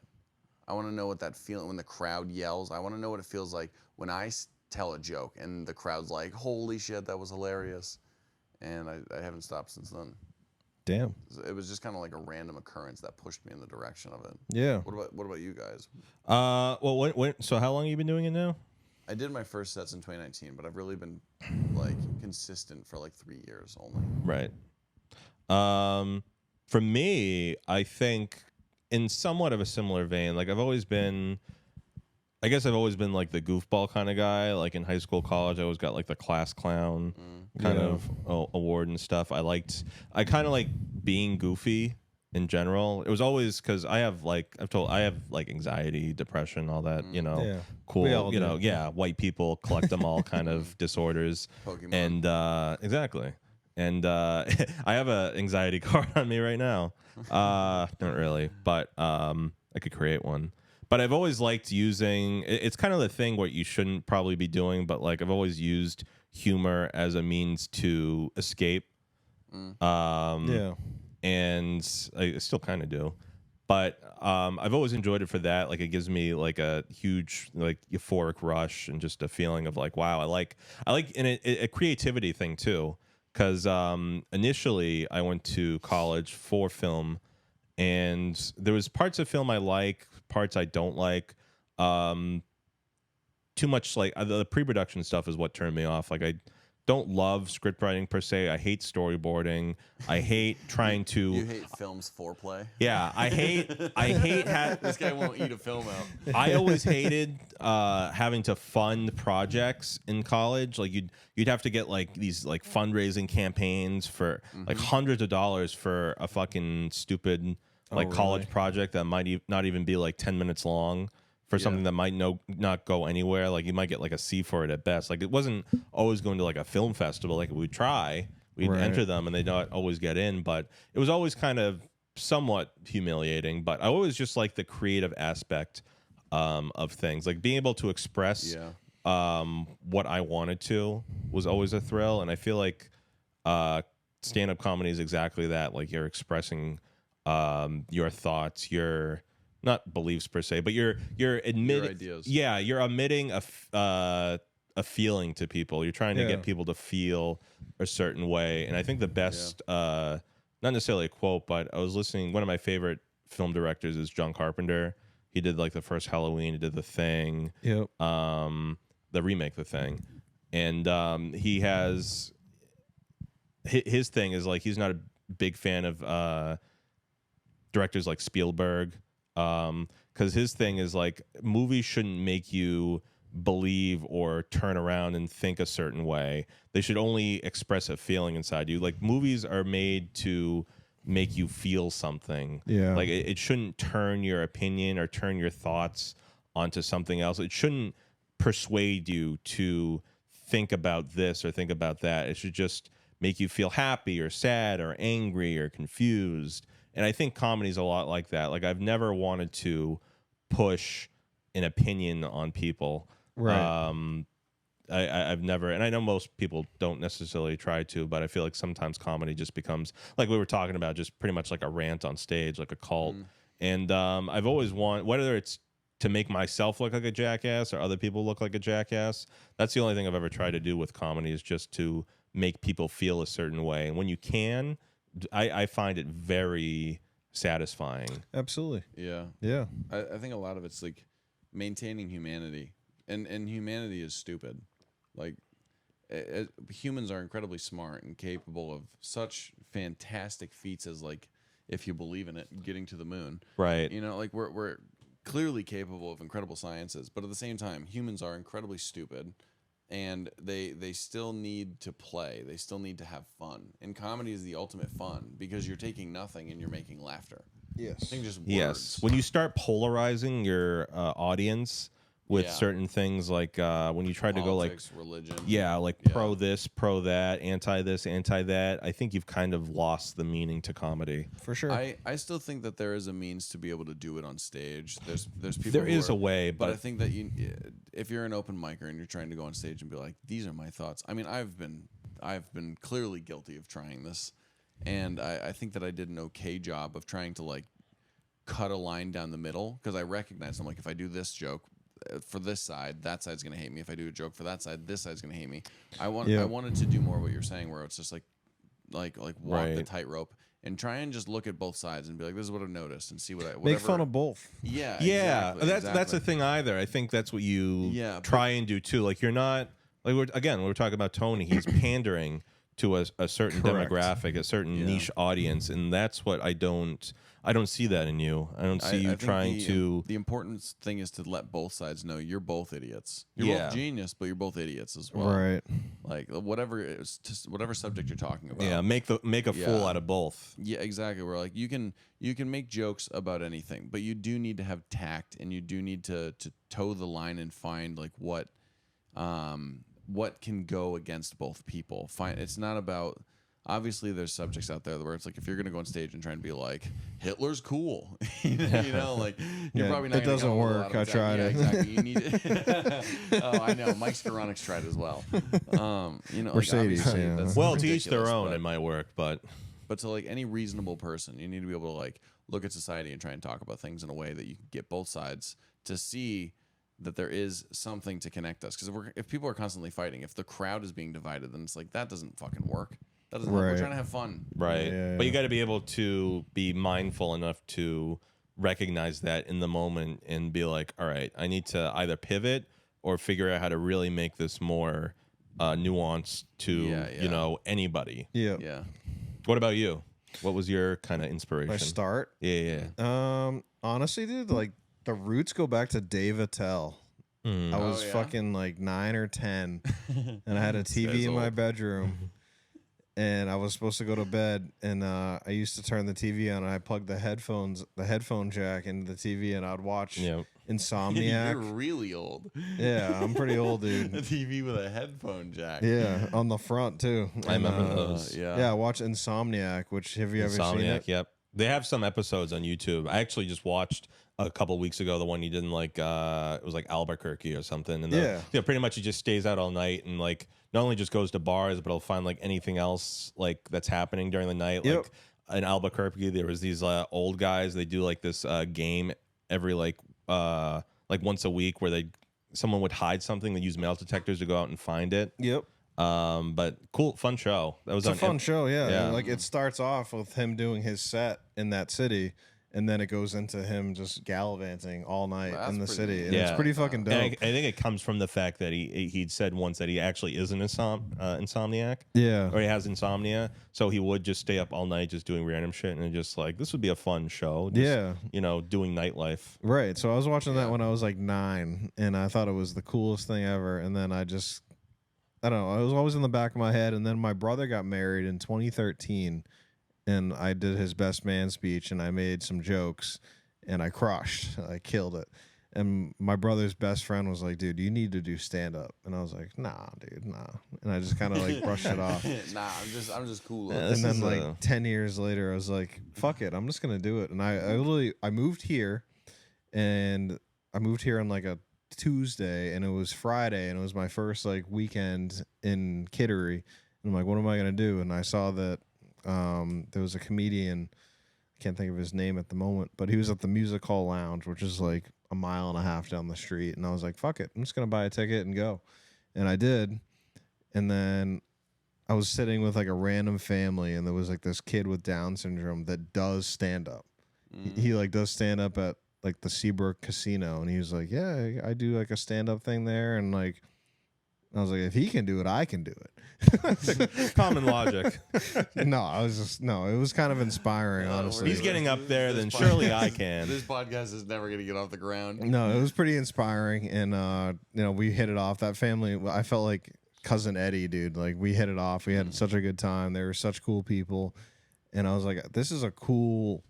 I want to know what that feeling when the crowd yells. I want to know what it feels like when I tell a joke and the crowd's like, "Holy shit, that was hilarious!" And I haven't stopped since then. Damn. It was just kind of like a random occurrence that pushed me in the direction of it. Yeah. What about you guys? Well, so how long have you been doing it now? I did my first sets in 2019, but I've really been like consistent for like 3 years only. Right. For me, I think in somewhat of a similar vein, like I've always been like the goofball kind of guy. Like in high school, college, I always got like the class clown kind of award and stuff. I kind of like being goofy in general. It was always because I have anxiety, depression, all that, cool, white people collect them all kind of disorders. Pokemon. And exactly. And I have an anxiety card on me right now. Not really, but I could create one. But I've always liked using, it's kind of the thing what you shouldn't probably be doing, but like I've always used humor as a means to escape. And I still kind of do. But I've always enjoyed it for that. Like it gives me like a huge like euphoric rush and just a feeling of like, wow, I like and a creativity thing too. Because initially I went to college for film, and there was parts of film I like, parts I don't like. Too much like the pre-production stuff is what turned me off. Like I don't love script writing per se. I hate storyboarding. I hate trying to. You hate film's foreplay. Yeah, I hate. This guy won't eat a film out. I always hated having to fund projects in college. Like you'd have to get like these like fundraising campaigns for like hundreds of dollars for a fucking stupid like college project that might not even be like 10 minutes long. For something that might not go anywhere. Like you might get like a C for it at best. Like it wasn't always going to like a film festival. Like we'd try, we'd enter them and they'd not always get in, but it was always kind of somewhat humiliating. But I always just like the creative aspect of things. Like being able to express what I wanted to was always a thrill. And I feel like stand-up comedy is exactly that. Like you're expressing your thoughts, your not beliefs per se, but you're admitting your ideas. Yeah, you're emitting a feeling to people. You're trying to get people to feel a certain way. And I think the best, not necessarily a quote, but I was listening. One of my favorite film directors is John Carpenter. He did like the first Halloween. He did The Thing. Yep. The remake, The Thing, and he has his thing is like he's not a big fan of directors like Spielberg. Because his thing is like movies shouldn't make you believe or turn around and think a certain way. They should only express a feeling inside you. Like movies are made to make you feel something. Yeah. Like it shouldn't turn your opinion or turn your thoughts onto something else. It shouldn't persuade you to think about this or think about that. It should just make you feel happy or sad or angry or confused. And I think comedy's a lot like that. Like I've never wanted to push an opinion on people. Right. I've never, and I know most people don't necessarily try to, but I feel like sometimes comedy just becomes, like we were talking about, just pretty much like a rant on stage, like a cult. And I've always wanted, whether it's to make myself look like a jackass or other people look like a jackass, that's the only thing I've ever tried to do with comedy, is just to make people feel a certain way. And when you can, I find it very satisfying. Absolutely. Yeah. Yeah. I think a lot of it's like maintaining humanity, and humanity is stupid. Like humans are incredibly smart and capable of such fantastic feats as, like, if you believe in it, getting to the moon. Right. You know, like we're clearly capable of incredible sciences, but at the same time, humans are incredibly stupid. And they still need to play. They still need to have fun. And comedy is the ultimate fun because you're taking nothing and you're making laughter. Yes. I think just words. Yes. When you start polarizing your audience with certain things, like when you try to go like religion. Yeah, like pro this, pro that, anti this, anti that. I think you've kind of lost the meaning to comedy. For sure. I still think that there is a means to be able to do it on stage. There's people. There is a way, but I think that if you're an open micer and you're trying to go on stage and be like, these are my thoughts. I mean, I've been clearly guilty of trying this, and I think that I did an okay job of trying to like cut a line down the middle, because I recognize, I'm like, if I do this joke for this side, that side's gonna hate me. If I do a joke for that side, this side's gonna hate me. I wanted to do more what you're saying, where it's just like walk the tightrope and try and just look at both sides and be like, this is what I've noticed, and see what I make fun of both. Yeah, yeah. exactly, That's the thing either. I think that's what you try and do too. Like you're not like we were talking about Tony. He's pandering to a certain demographic, a certain niche audience, and that's what I don't see that in you. I don't see you trying to. The important thing is to let both sides know you're both idiots. You're both genius, but you're both idiots as well. Right. Like whatever subject you're talking about. Yeah, make a fool out of both. Yeah, exactly. Where like you can make jokes about anything, but you do need to have tact, and you do need to toe the line and find like what can go against both people. It's not about. Obviously, there's subjects out there where it's like, if you're going to go on stage and try and be like, Hitler's cool, you know, like you're probably not. It doesn't work. I tried it. Exactly. You need. Oh, I know. Mike Skoronix tried as well. You know, Mercedes. like, that's well, to each their ridiculous, own. It might work, but to like any reasonable person, you need to be able to like look at society and try and talk about things in a way that you can get both sides to see that there is something to connect us. Because if people are constantly fighting, if the crowd is being divided, then it's like that doesn't fucking work. That doesn't help. We're Right. trying to have fun. Right. Yeah, But you yeah. got to be able to be mindful enough to recognize that in the moment and be like, all right, I need to either pivot or figure out how to really make this more nuanced to, you know, anybody. Yeah. Yeah. What about you? What was your kind of inspiration? My start. Yeah, yeah. Honestly, dude, like the roots go back to Dave Attell. I was yeah? fucking like 9 or 10, and I had a TV Says in my old. bedroom, and I was supposed to go to bed, and I used to turn the TV on, and I plugged the headphone jack into the TV, and I'd watch Yep. You're Insomniac. really old. Yeah, I'm pretty old, A dude. TV with a headphone jack. Yeah, on the front too. I remember And, those. Yeah, watch Insomniac. Which have you ever seen Insomniac, it? yep. They have some episodes on YouTube. I actually just watched a couple weeks ago the one he did in like it was like Albuquerque or something. And pretty much he just stays out all night and like not only just goes to bars, but he'll find like anything else like that's happening during the night. Yep. Like in Albuquerque, there was these old guys. They do like this game every like once a week where someone would hide something. They use metal detectors to go out and find it. Yep. But cool, fun show. That was It's a fun show, yeah. Yeah. Like it starts off with him doing his set in that city, and then it goes into him just gallivanting all night That's in the pretty city, neat. and it's Yeah. pretty fucking dope. And I think it comes from the fact that he'd said once that he actually is an insomniac, Yeah, or he has insomnia, so he would just stay up all night just doing random shit, and just like this would be a fun show. Just, Yeah. you know, doing nightlife. right. So I was watching that when I was like 9, and I thought it was the coolest thing ever. And then I don't know, it was always in the back of my head. And then my brother got married in 2013, and I did his best man speech, and I made some jokes, and I crushed. I killed it. And my brother's best friend was like, dude, you need to do stand up. And I was like, nah, dude, nah. And I just kind of like brushed it off. Nah, I'm just cool. Yeah, And This then is like 10 years later, I was like, fuck it, I'm just gonna do it. And I moved here, and I moved here on like a Tuesday, and it was Friday, and it was my first like weekend in Kittery. And I'm like, what am I gonna do? And I saw that there was a comedian, I can't think of his name at the moment, but he was at the Music Hall Lounge, which is like a mile and a half down the street. And I was like, fuck it, I'm just gonna buy a ticket and go. And I did. And then I was sitting with like a random family, and there was like this kid with Down syndrome that does stand up. He like does stand up at like the Seabrook Casino, and he was like, yeah, I do like a stand up thing there. And like, I was like, if he can do it, I can do it. Common logic. No, it was kind of inspiring, honestly. He's getting up there, then surely I can. This podcast is never gonna get off the ground. No, it was pretty inspiring, and we hit it off. That family, I felt like cousin Eddie, dude. Like we hit it off. We had such a good time. They were such cool people, and I was like, this is a cool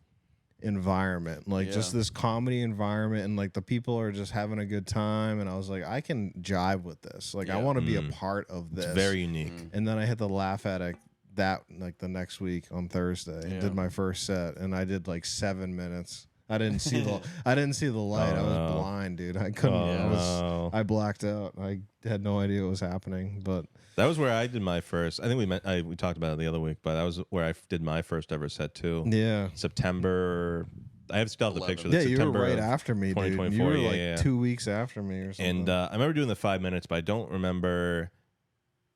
environment, like just this comedy environment, and like the people are just having a good time. And I was like, I can jive with this. Like I want to be a part of this. It's very unique. And then I hit the Laugh Attic that like the next week on Thursday and did my first set, and I did like 7 minutes. I didn't see the light. I was blind, dude. I couldn't. I blacked out. I had no idea what was happening. But That was where I did my first. I think we talked about it the other week, but that was where I did my first ever set too. yeah. September. I have still have the picture. Yeah, That's you were September right of after me, dude. You 2024, were yeah, like yeah. 2 weeks after me or something. And I remember doing the 5 minutes, but I don't remember.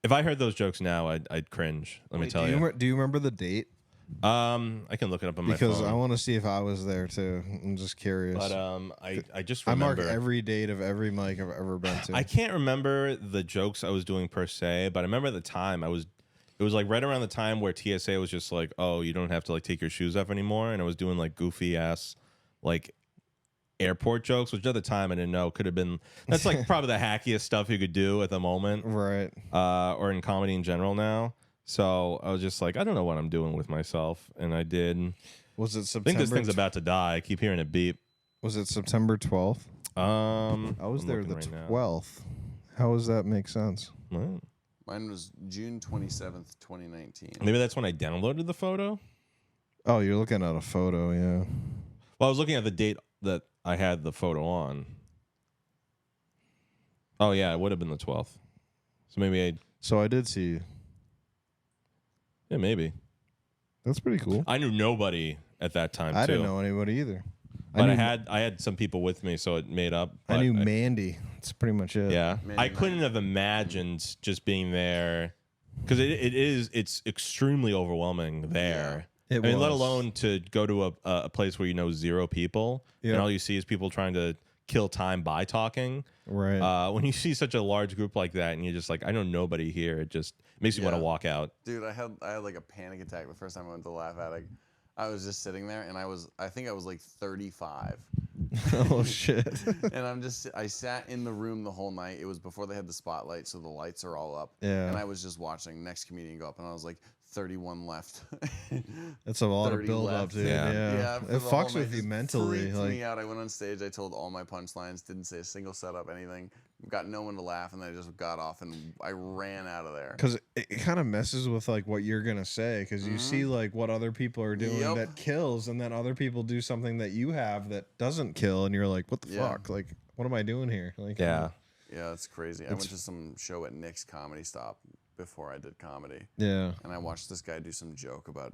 If I heard those jokes now, I'd cringe. Let me tell you. Do you remember the date? I can look it up on my phone. Because I want to see if I was there too. I'm just curious. But I just I remember. mark every date of every mic I've ever been to. I can't remember the jokes I was doing per se, but I remember at the time it was like right around the time where TSA was just like, oh, you don't have to like take your shoes off anymore, and I was doing like goofy ass like airport jokes, which at the time I didn't know could have been. That's like probably the hackiest stuff you could do at the moment, Right. or in comedy in general now. So I was just like, I don't know what I'm doing with myself, and I did. Was it I September? think this thing's about to die. I keep hearing it beep. Was it September 12th? I I was there the right now. 12th. How does that make sense? Well, Mine was June 27th, 2019. maybe that's when I downloaded the photo. Oh, you're looking at a photo, yeah. Well, I was looking at the date that I had the photo on. Oh yeah, it would have been the 12th. So maybe So I did see you. yeah, maybe. That's pretty cool. I knew nobody at that time I too. didn't know anybody either. But I had some people with me, so it made up. I but knew Mandy. That's pretty much it. Yeah, Mandy I couldn't have imagined just being there because it's extremely overwhelming there. It I mean, let was. alone to go to a place where you know 0 people, and all you see is people trying to kill time by talking. Right. When you see such a large group like that, and you're just like, I know nobody here, it just makes you want to walk out. Dude, I had like a panic attack the first time I went to Laugh Attic. I was just sitting there, and I think I was like 35. Oh shit. And I sat in the room the whole night. It was before they had the spotlight, so the lights are all up. Yeah. And I was just watching next comedian go up, and I was like, 31 left. That's a lot of 30 build up, left. dude. Yeah, It for the whole fucks night, with you just mentally. freaked Like, me out. I went on stage. I told all my punchlines. Didn't say a single setup, anything. Got no one to laugh, and then I just got off and I ran out of there. because it kind of messes with like what you're gonna say, because you see like what other people are doing that kills, and then other people do something that you have that doesn't kill, and you're like, what the fuck? Like, what am I doing here? Like, Yeah. Yeah, it's crazy. I went to some show at Nick's Comedy Stop before I did comedy. Yeah. And I watched this guy do some joke about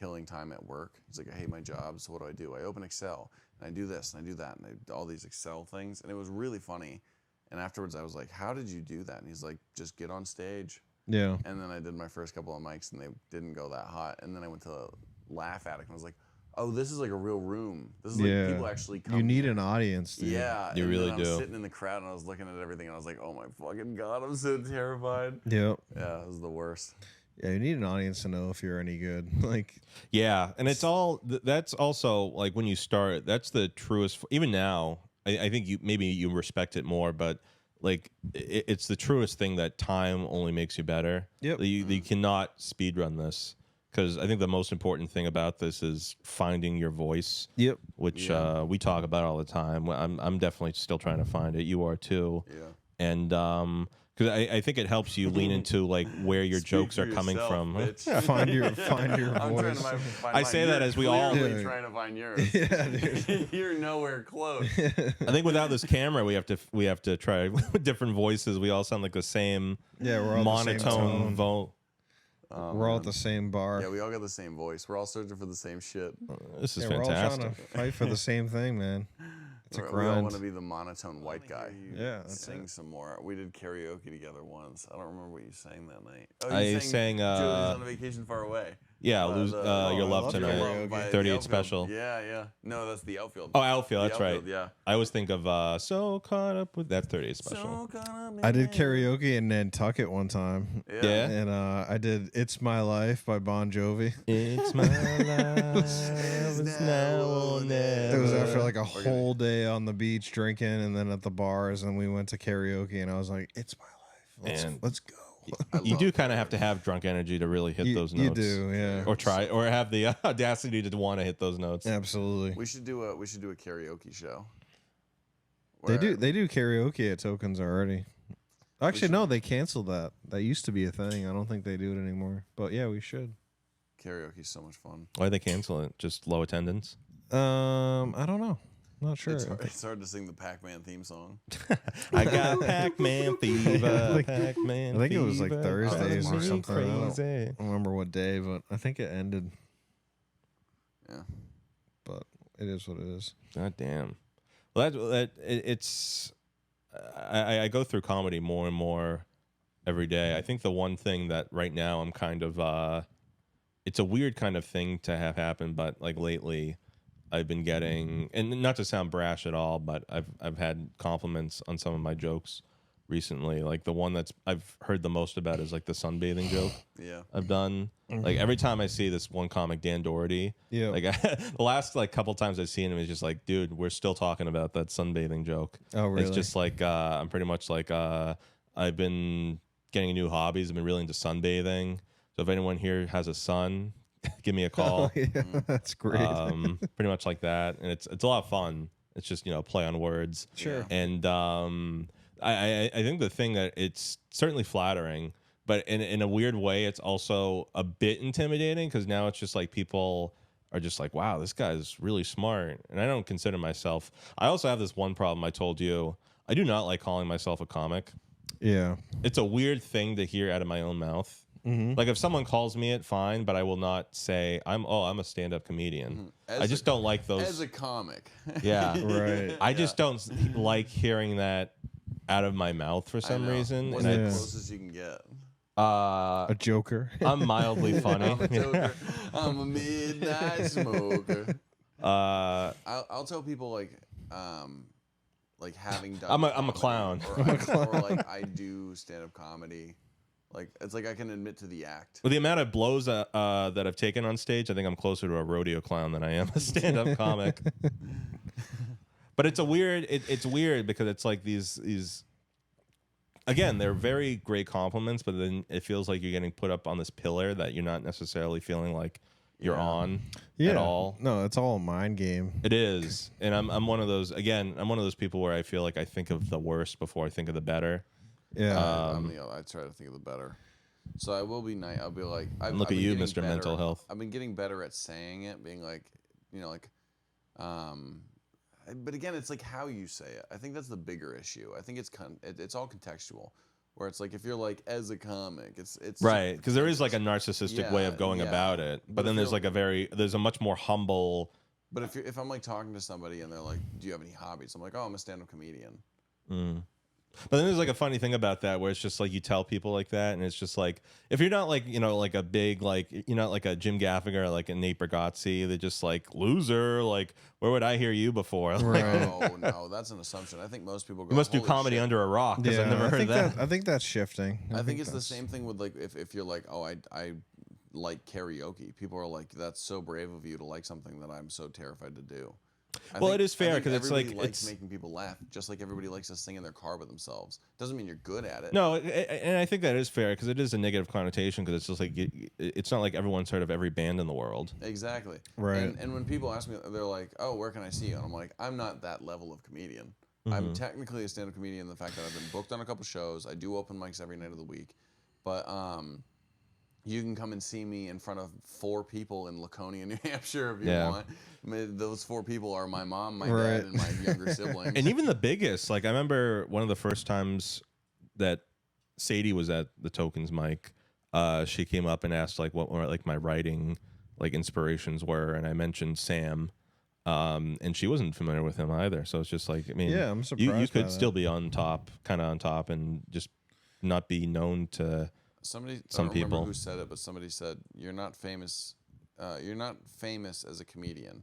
killing time at work. He's like, I hate my job, so what do? I open Excel, and I do this, and I do that, and I do all these Excel things. And it was really funny. And afterwards, I was like, how did you do that? And he's like, just get on stage. Yeah. And then I did my first couple of mics, and they didn't go that hot. And then I went to Laugh Attic, and I was like, oh, this is like a real room. This is like people actually come. You need here. an audience, dude. Yeah. You really I do. was sitting in the crowd, and I was looking at everything, and I was like, oh my fucking God, I'm so terrified. Yep. Yeah, it was the worst. Yeah, you need an audience to know if you're any good. Like, Yeah, and it's all that's also like when you start. That's the truest. Even now, I think you respect it more, but like it's the truest thing that time only makes you better. Yep. You cannot speed run this, because I think the most important thing about this is finding your voice. Yep. Which we talk about all the time. I'm definitely still trying to find it. You are too. Yeah. And because I think it helps you lean into like where your jokes are coming from. Yeah, find your I'm trying voice. to find I mine. say that You're as we all- clearly trying to find yours. Yeah, dude. You're nowhere close. I think without this camera, we have to try with different voices. We all sound like the same Yeah, we're all the same monotone tone. vote. We're all at the same bar. Yeah, we all got the same voice. We're all searching for the same shit. This is Yeah, we're all trying fantastic. to fight for the same thing, man. It's a We all grind. want to be the monotone white guy. Yeah, that's Sing some more. We did karaoke together once. I don't remember what you sang that night. Oh, I you sang, Julie's on a vacation far away. Yeah, lose the- your love love tonight. karaoke. By the 38 outfield. special. Yeah, yeah. No, that's the outfield. Oh, outfield. The That's outfield, right. Yeah. I always think of so caught up with that 38 special. I did karaoke in Nantucket one time. Yeah. And I did "It's My Life" by Bon Jovi. It's my life. It's now or never. It was after like a whole day on the beach drinking, and then at the bars, and we went to karaoke, and I was like, "It's my life. Man. Let's go." You do kind of have to have drunk energy to really hit those notes. You do, yeah. Or try, or have the audacity to want to hit those notes. Absolutely. We should do a karaoke show. They Where- do karaoke at Tokens already. Actually, no, they canceled that. That used to be a thing. I don't think they do it anymore. But yeah, we should. Karaoke's so much fun. Why'd they cancel it? Just low attendance? I don't know. Not sure. It's hard to sing the Pac-Man theme song. I got Pac-Man fever. Pac-Man I think it was like fever. Thursdays or Drives me something. I don't Crazy. remember what day, but I think it ended. Yeah. But it is what it is. God damn. Well, it's. I go through comedy more and more every day. I think the one thing that right now I'm kind of. It's a weird kind of thing to have happen, but like lately, I've been getting, and not to sound brash at all, but I've had compliments on some of my jokes recently. Like the one that's I've heard the most about is like the sunbathing joke. Yeah. I've done. Like every time I see this one comic, Dan Doherty, Yeah. like the last like couple times I've seen him, is just like, dude, we're still talking about that sunbathing joke. Oh, really? It's just like I'm pretty much like I've been getting new hobbies. I've been really into sunbathing. So if anyone here has a son, give me a call. Oh, yeah, that's great. Pretty much like that, and it's a lot of fun. It's just play on words. Sure. And I think the thing that it's certainly flattering, but in a weird way, it's also a bit intimidating, because now it's just like people are just like, wow, this guy's really smart. And I don't consider myself. I also have this one problem. I told you, I do not like calling myself a comic. Yeah. It's a weird thing to hear out of my own mouth. Like if someone calls me it, fine, but I will not say I'm a stand-up comedian. I just don't like those. As a comic. Yeah, Right. I just don't like hearing that out of my mouth for some reason. What's And the Yeah. closest you can get? A joker. I'm mildly funny. I'm a joker. I'm a midnight smoker. I'll tell people like having done. I'm a clown. Or like I do stand-up comedy. Like it's like I can admit to the act. With the amount of blows that I've taken on stage, I think I'm closer to a rodeo clown than I am a stand-up comic. But it's it's weird because it's like these. Again, they're very great compliments, but then it feels like you're getting put up on this pillar that you're not necessarily feeling like you're on at all. No, it's all a mind game. It is, and I'm one of those. Again, I'm one of those people where I feel like I think of the worst before I think of the better. Yeah. I try to think of the better. So I will be nice. I'll be like, look at you, Mr. Mental Health. I've been getting better at saying it, being like, but again, it's like how you say it. I think that's the bigger issue. I think it's all contextual. Where it's like if you're like as a comic, it's right, because there is like a narcissistic way of going about it, but then there's like there's a much more humble. But if I'm like talking to somebody and they're like, "Do you have any hobbies?" I'm like, "Oh, I'm a stand-up comedian." But then there's like a funny thing about that where it's just like you tell people like that, and it's just like if you're not like like a big like you're not like a Jim Gaffigan or like a Nate Bargatze, they're just like loser. Like where would I hear you before? Like, no, that's an assumption. I think most people go, you must do "Holy comedy shit." under a rock because I've never heard that. I think that's shifting. I think it's the same thing with like if you're like, "Oh, I like karaoke." People are like, "That's so brave of you to like something that I'm so terrified to do." Well, it is fair because it's like likes making people laugh, just like everybody likes to sing in their car by themselves. Doesn't mean you're good at it. No, and I think that is fair because it is a negative connotation because it's just like it's not like everyone's heard of every band in the world. Exactly. Right. And when people ask me, they're like, "Oh, where can I see you?" And I'm like, "I'm not that level of comedian. I'm technically a stand-up comedian in the fact that I've been booked on a couple shows. I do open mics every night of the week, but you can come and see me in front of 4 people in Laconia, New Hampshire, if you want. Those 4 people are my mom, my dad, and my younger siblings. And even the biggest, like I remember one of the first times that Sadie was at the Tokens mic, she came up and asked like what like my writing like inspirations were, and I mentioned Sam, and she wasn't familiar with him either. So it's just like, I mean, I'm surprised you could still be on top, and just not be known to. Some I don't people. remember who said it, but somebody said, "You're not famous. You're not famous as a comedian.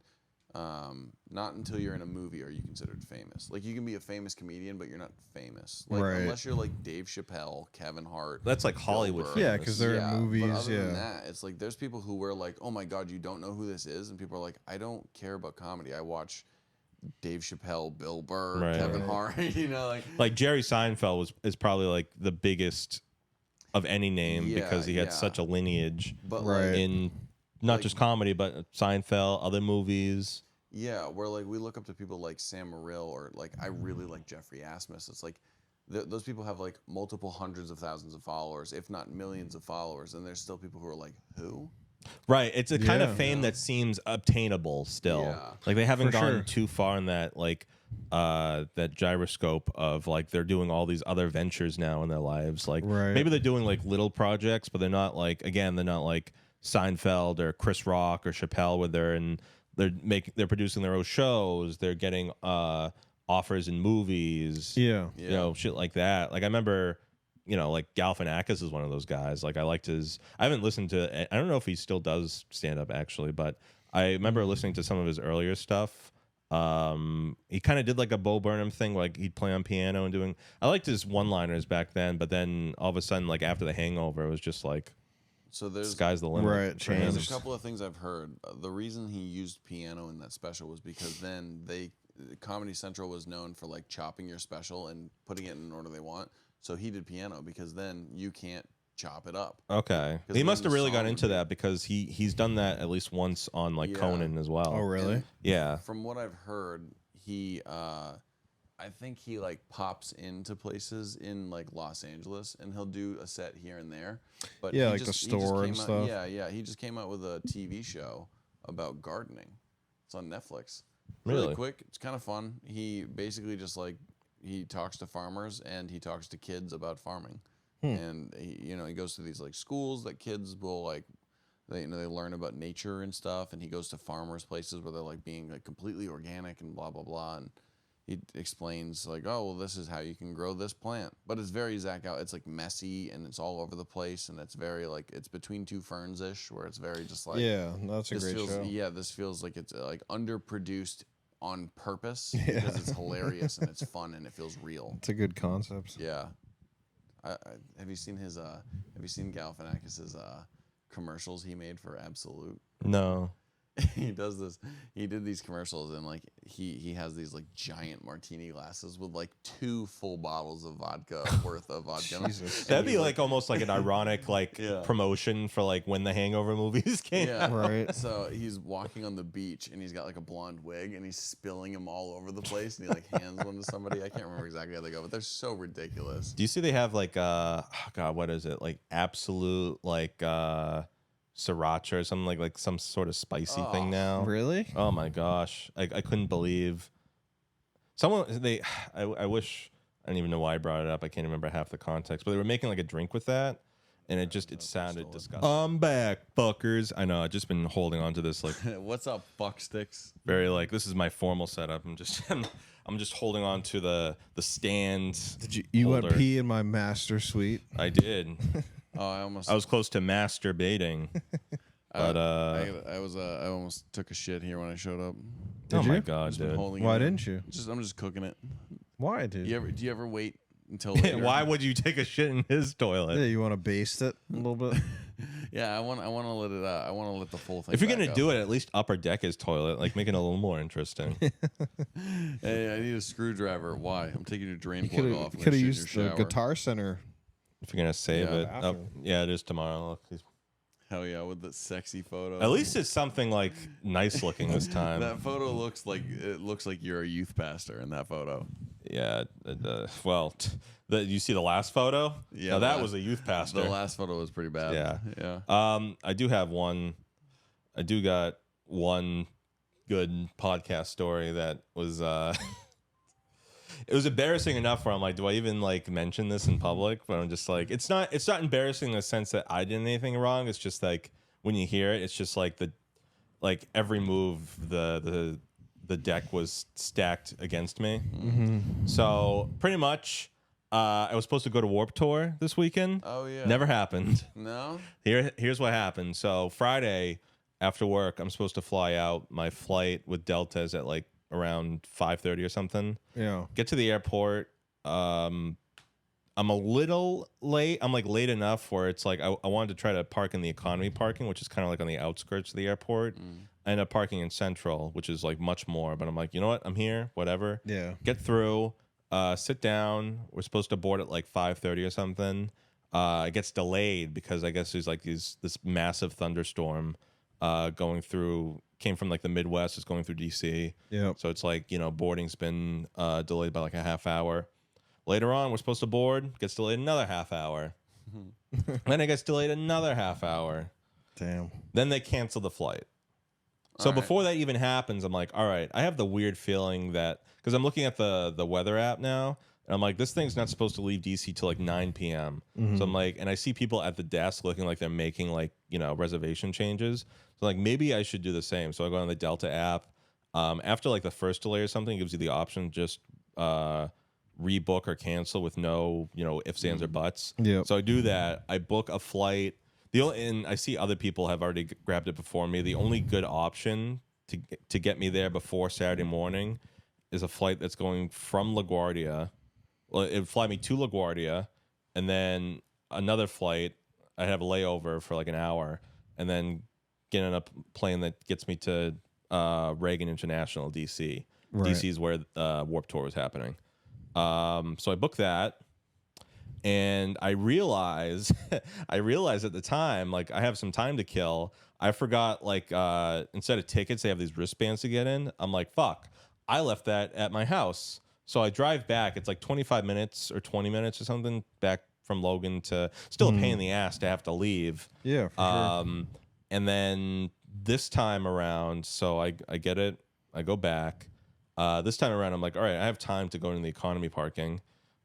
Not until you're in a movie are you considered famous. Like you can be a famous comedian, but you're not famous. Like unless you're like Dave Chappelle, Kevin Hart. That's like Hollywood. Yeah, because they're in movies. But other than that, it's like there's people who were like, "Oh my God, you don't know who this is," and people are like, "I don't care about comedy. I watch Dave Chappelle, Bill Burr, Kevin Hart." Like Jerry Seinfeld is probably like the biggest of any name because he had such a lineage in not just comedy but Seinfeld, other movies. Yeah, where like we look up to people like Sam Morril or like I really like Jeffrey Asmus. It's like those people have like multiple hundreds of thousands of followers, if not millions of followers, and there's still people who are like, who? Right, it's a kind of fame that seems obtainable still. Yeah. Like they haven't gone too far in that like that gyroscope of like they're doing all these other ventures now in their lives. Like maybe they're doing like little projects, but they're not like they're not like Seinfeld or Chris Rock or Chappelle where they're producing their own shows. They're getting offers in movies. Yeah. You know, shit like that. Like I remember, like Galifianakis is one of those guys. Like I liked I haven't listened to, I don't know if he still does stand up actually, but I remember listening to some of his earlier stuff. He kind of did like a Bo Burnham thing, like he'd play on piano and I liked his one-liners back then, but then all of a sudden, like after The Hangover, it was just like, so there's sky's the limit. Right, there's a couple of things I've heard. The reason he used piano in that special was because then Comedy Central was known for like chopping your special and putting it in order they want. So he did piano because then you can't chop it up. Okay, he must have really got into that because he's done that at least once on like Conan as well. Oh, really? And yeah. From what I've heard, he I think he like pops into places in like Los Angeles and he'll do a set here and there. But yeah, like the store and stuff. Yeah. He just came out with a TV show about gardening. It's on Netflix. Really quick. It's kind of fun. He basically just like he talks to farmers and he talks to kids about farming. And he goes to these like schools that kids will like they learn about nature and stuff, and he goes to farmers places where they're like being like completely organic and blah blah blah, and he explains like, oh, well, this is how you can grow this plant. But it's very Zach out. It's like messy and it's all over the place, and it's very like it's between two ferns ish, where it's very just like that's a this great feels, show. Yeah, this feels like it's like underproduced on purpose because it's hilarious and it's fun and it feels real. It's a good concept. Yeah. Have you seen his Have you seen Galifianakis's commercials he made for Absolute? No. He does this. He did these commercials, and like he has these like giant martini glasses with like 2 full bottles of vodka worth of vodka. Jesus. That'd be like almost like an ironic like Yeah. promotion for like when the Hangover movies came Yeah, out. Right. So he's walking on the beach, and he's got like a blonde wig, and he's spilling them all over the place, and he like hands one to somebody. I can't remember exactly how they go, but they're so ridiculous. Do you see they have like oh God, what is it? Like Absolute like sriracha or something like some sort of spicy thing now. Really? Oh my gosh. I couldn't believe I wish I don't even know why I brought it up. I can't remember half the context, but they were making like a drink with that. And it sounded disgusting. I'm back, fuckers. I know. I've just been holding on to this like What's up, fuck sticks? very like this is my formal setup. I'm just holding on to the stand. Did you went holder. pee in my master suite? I did. Oh, I was close to masturbating. But I almost took a shit here when I showed up. oh my you? god, Just been dude. holding Why it in. didn't you? I'm just cooking it. Why, dude? Do you ever wait until later? Why would you take a shit in his toilet? Yeah, you want to baste it a little bit? Yeah, I want to let it out. I want to let the full thing. If you're back gonna up. do it, at least upper deck his toilet, like make it a little more interesting. Hey, I need a screwdriver. Why? I'm taking your drain You plug off. could have in your used the shower. Guitar Center. If you're gonna save Yeah, it, oh, after. yeah, it is tomorrow. Look, Hell yeah, with the sexy photo. at least it's something like nice looking this time. That photo looks like you're a youth pastor in that photo. Yeah. You see the last photo? Yeah, Now, that the- was a youth pastor. The last photo was pretty bad. Yeah. Yeah. I do have one. I do got one good podcast story that was. It was embarrassing enough where I'm like, do I even like mention this in public? But I'm just like, it's not embarrassing in the sense that I did anything wrong. It's just like when you hear it, it's just like every move the deck was stacked against me. Mm-hmm. So pretty much, I was supposed to go to Warped Tour this weekend. Oh yeah. Never happened. No. Here's what happened. So Friday after work, I'm supposed to fly out. My flight with Delta is at like around 5:30 or something. Yeah. Get to the airport. I'm a little late. I'm like late enough where it's like I wanted to try to park in the economy parking, which is kind of like on the outskirts of the airport. I ended up parking in Central, which is like much more. But I'm like, you know what? I'm here. Whatever. Yeah. Get through. Sit down. We're supposed to board at like 5:30 or something. It gets delayed because I guess there's like this massive thunderstorm going through. Came from like the Midwest. It's going through DC. Yeah. So it's like, boarding's been delayed by like a half hour. Later on, we're supposed to board. Gets delayed another half hour. Then it gets delayed another half hour. Damn. Then they cancel the flight. So All right. before that even happens, I'm like, all right, I have the weird feeling that because I'm looking at the weather app now, and I'm like, this thing's not supposed to leave DC till like 9 p.m. So I'm like, and I see people at the desk looking like they're making like reservation changes. So like maybe I should do the same. So I go on the Delta app. After like the first delay or something, it gives you the option just rebook or cancel with no ifs, ands, or buts. Yeah. So I do that. I book a flight. And I see other people have already grabbed it before me. The only good option to get me there before Saturday morning is a flight that's going from LaGuardia. Well, it would fly me to LaGuardia, and then another flight. I'd have a layover for like an hour, and then get on a plane that gets me to Reagan International, DC. Right. DC is where Warped Tour was happening. So I booked that. And I realized at the time, like I have some time to kill. I forgot, like, instead of tickets, they have these wristbands to get in. I'm like, fuck, I left that at my house. So I drive back. It's like 25 minutes or 20 minutes or something back from Logan to still a pain in the ass to have to leave. Yeah. For sure. And then this time around, so I get it. I go back. This time around, I'm like, all right, I have time to go into the economy parking.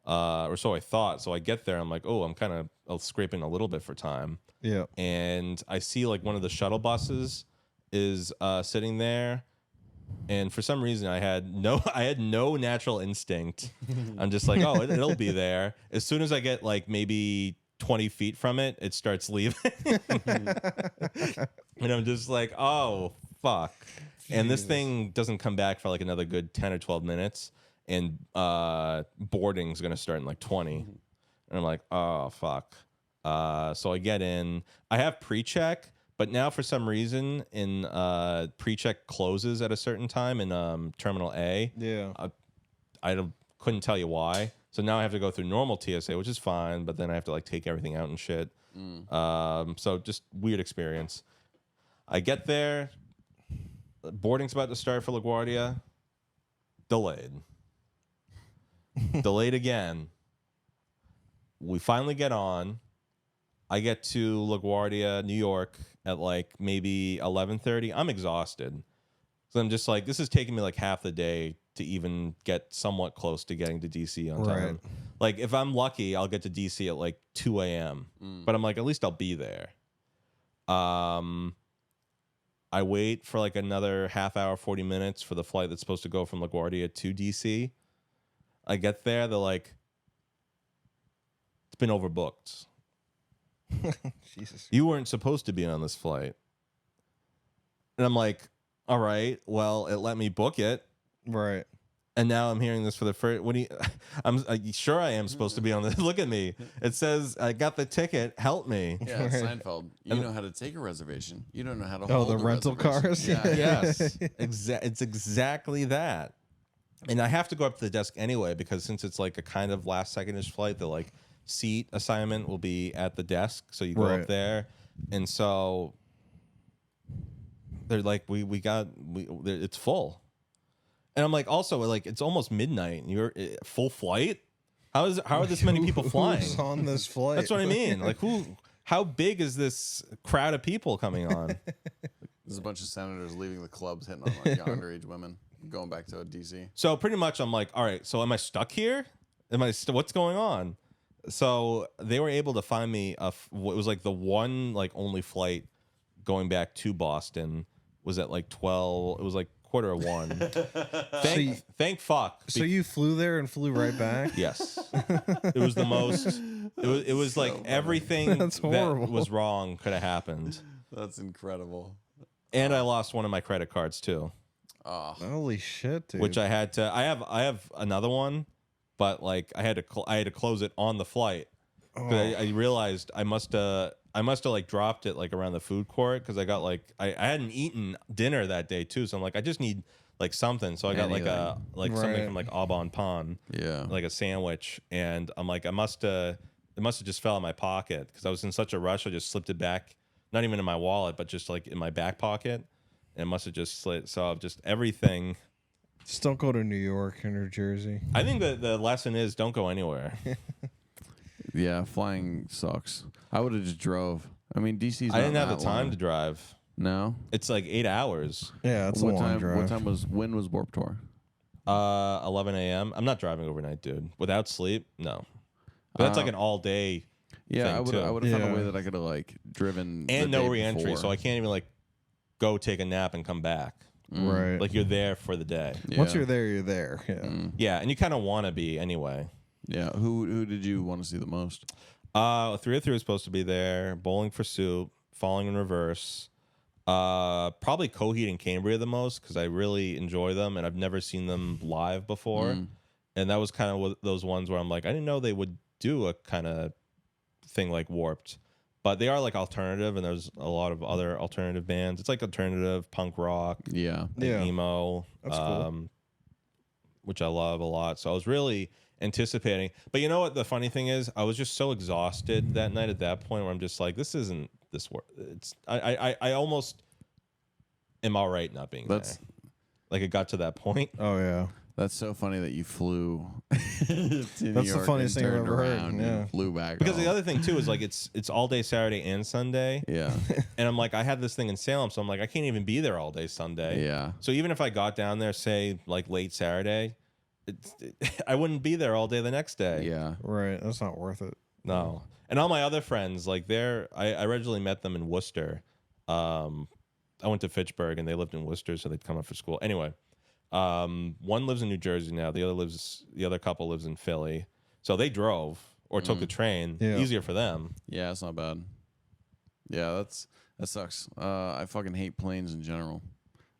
Or so I thought. So I get there. I'm like, oh, I'm kind of scraping a little bit for time. Yeah. And I see like one of the shuttle buses is sitting there. And for some reason, I had no natural instinct. I'm just like, oh, it'll be there. As soon as I get like maybe 20 feet from it, it starts leaving. And I'm just like, oh, fuck. And this thing doesn't come back for like another good 10 or 12 minutes. And boarding's going to start in like 20. And I'm like, oh, fuck. So I get in. I have pre-check. But now, for some reason, in pre-check closes at a certain time in Terminal A. Yeah. Couldn't tell you why. So now I have to go through normal TSA, which is fine. But then I have to like take everything out and shit. So just weird experience. I get there. Boarding's about to start for LaGuardia. Delayed. Delayed again. We finally get on. I get to LaGuardia, New York at like maybe 11:30. I'm exhausted. So I'm just like, this is taking me like half the day to even get somewhat close to getting to DC on time. Right. Like if I'm lucky, I'll get to DC at like 2 a.m. But I'm like, at least I'll be there. I wait for like another half hour, 40 minutes for the flight that's supposed to go from LaGuardia to DC. I get there, they're like, it's been overbooked. Jesus. You weren't supposed to be on this flight. And I'm like, all right, well, it let me book it. Right. And now I'm hearing this for the first. What do you? I'm sure I am supposed to be on this. Look at me. It says I got the ticket. Help me. Yeah, Seinfeld. You know how to take a reservation. You don't know how to Oh, hold the a rental reservation. cars? Yeah. Yes, it's exactly that. And I have to go up to the desk anyway because since it's like a kind of last second-ish flight, the like seat assignment will be at the desk. So you go up there, and so they're like, it's full. And I'm like, also like it's almost midnight. And you're full flight. How are this many people flying? Who's on this flight? That's what I mean. Like how big is this crowd of people coming on? There's a bunch of senators leaving the clubs, hitting on like underage women, going back to DC. So pretty much, I'm like, all right. So am I stuck here? What's going on? So they were able to find me what was like the one like only flight going back to Boston was at like 12. It was like 1:15. Thank fuck. So you flew there and flew right back? Yes. It was the most. It was so like funny. Everything that was wrong could have happened. That's incredible. And I lost one of my credit cards too. Oh. Holy shit, dude! Which I had to. I have another one, but like I had to close it on the flight. I realized I must have like dropped it like around the food court because I got like I hadn't eaten dinner that day too, so I'm like I just need like something. So I got like something from like Au Bon Pain, like a sandwich, and I'm like it must have just fell in my pocket because I was in such a rush. I just slipped it back, not even in my wallet, but just like in my back pocket, and it must have just slid. So just everything. Just don't go to New York or New Jersey. I think the lesson is don't go anywhere. Yeah, flying sucks. I would have just drove. I mean, DC's. I didn't have the time to drive. No, it's like 8 hours. Yeah, that's a long drive. What time when was Warped Tour? 11 a.m. I'm not driving overnight, dude. Without sleep, no. But that's like an all day. Yeah, I would have found a way that I could have like driven and no re-entry, so I can't even like go take a nap and come back. Right, like you're there for the day. Yeah. Once you're there, you're there. Yeah, yeah, and you kind of want to be anyway. Yeah, who did you want to see the most? 303 was supposed to be there. Bowling for Soup, Falling in Reverse. Probably Coheed and Cambria the most because I really enjoy them and I've never seen them live before. And that was kind of those ones where I'm like, I didn't know they would do a kind of thing like Warped. But they are like alternative, and there's a lot of other alternative bands. It's like alternative punk rock, emo, that's cool. Which I love a lot. So I was really anticipating. But you know what the funny thing is? I was just so exhausted that night at that point where I'm just like, this isn't this work. It's I almost am all right not being there. Like it got to that point. Oh yeah. That's so funny that you flew to New That's York the funniest thing I've ever heard. and flew back. Because the other thing too is like it's all day Saturday and Sunday. Yeah. And I'm like, I had this thing in Salem, so I'm like, I can't even be there all day Sunday. Yeah. So even if I got down there, say like late Saturday, I wouldn't be there all day the next day. Yeah. Right. That's not worth it. No. And all my other friends, like I originally met them in Worcester. I went to Fitchburg and they lived in Worcester, so they'd come up for school. Anyway, one lives in New Jersey now. The other couple lives in Philly. So they drove or took the train. Yeah. Easier for them. Yeah, it's not bad. Yeah, that sucks. I fucking hate planes in general.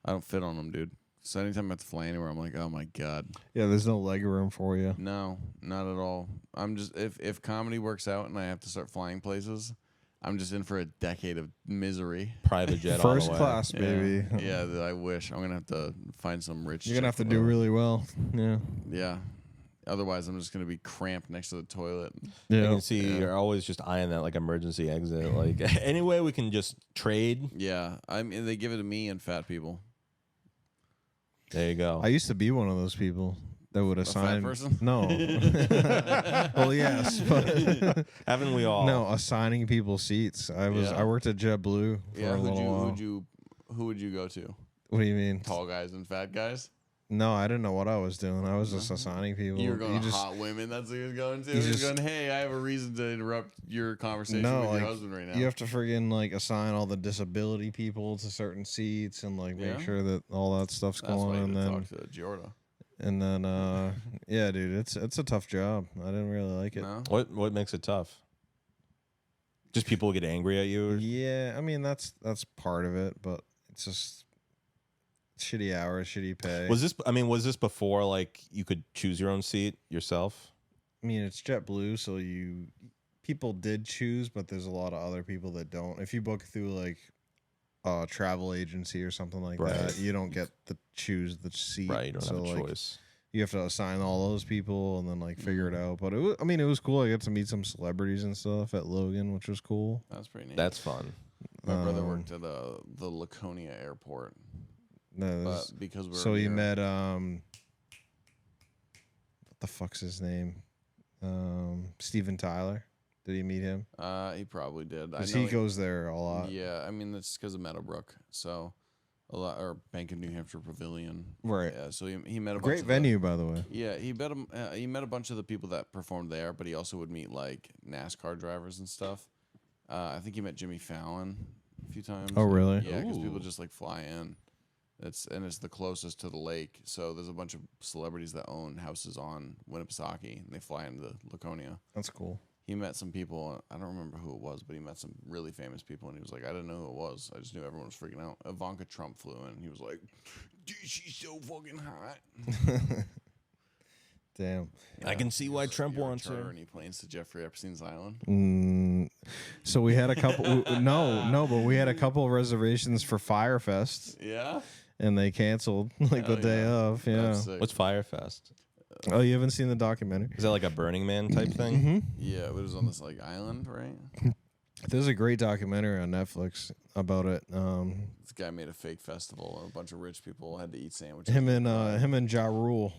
I don't fit on them, dude. So anytime I have to fly anywhere, I'm like, oh my god. Yeah, there's no leg room for you. No, not at all. I'm just if comedy works out and I have to start flying places, I'm just in for a decade of misery. Private jet all the First way. class, baby. Yeah, I wish. I'm gonna have to find some rich. You're gonna have to chick do or- really well. Yeah. Yeah. Otherwise, I'm just gonna be cramped next to the toilet. I Yeah. can see you're always just eyeing that like emergency exit. Like any way we can just trade. Yeah, I mean they give it to me and fat people. There you go. I used to be one of those people that would assign. person? No. Well, yes, but Haven't we all? no, assigning people seats. I Yeah. worked at JetBlue for Yeah, a little while. who would you go to? What do you mean? Tall guys and fat guys? No, I didn't know what I was doing. I was just assigning people. You were going to just, hot women. That's who he was going to. you He was just- going, hey, I have a reason to interrupt your conversation No, with like, your husband right now. You have to friggin' like assign all the disability people to certain seats and like Yeah? make sure that all that stuff's That's going why you on. had And to talk to Giorda. yeah, dude, it's a tough job. I didn't really like it. No? What makes it tough? Just people get angry at you? Yeah, I mean that's part of it, but it's just shitty hours, shitty pay. Was this before like you could choose your own seat yourself? I mean, it's JetBlue, so people did choose, but there's a lot of other people that don't. If you book through like a travel agency or something like Right. that, you don't get to choose the seat. Right, you don't so, have a like, choice. You have to assign all those people and then like figure it out. But it was cool. I got to meet some celebrities and stuff at Logan, which was cool. That's pretty neat. That's fun. My brother worked at the Laconia airport. No, But because we're so you near- met what the fuck's his name? Steven Tyler. Did you meet him? He probably did. I Because know he goes there a lot. Yeah, I mean that's because of Meadowbrook. So a lot or Bank of New Hampshire Pavilion. Right. Yeah. So he met a bunch Great of venue, by the way. Yeah, he met a bunch of the people that performed there, but he also would meet like NASCAR drivers and stuff. I think he met Jimmy Fallon a few times. Oh, really? Yeah, because people Ooh. just like fly in. It's the closest to the lake, so there's a bunch of celebrities that own houses on Winnipesaukee, and they fly into Laconia. That's cool. He met some people. I don't remember who it was, but he met some really famous people, and he was like, "I didn't know who it was. I just knew everyone was freaking out." Ivanka Trump flew in, and he was like, "Dude, she's so fucking hot." Damn. I can see why Trump You're wants her. charter any planes to Jeffrey Epstein's island? So we had a couple. No, but we had a couple of reservations for Firefest, Yeah. and they canceled like the Hell day yeah. of. Yeah. That's sick. What's Firefest? Oh, you haven't seen the documentary? Is that like a Burning Man type thing? Mm-hmm. Yeah, it was on this like island, right? There's a great documentary on Netflix about it. This guy made a fake festival, and a bunch of rich people had to eat sandwiches. Him and Ja Rule.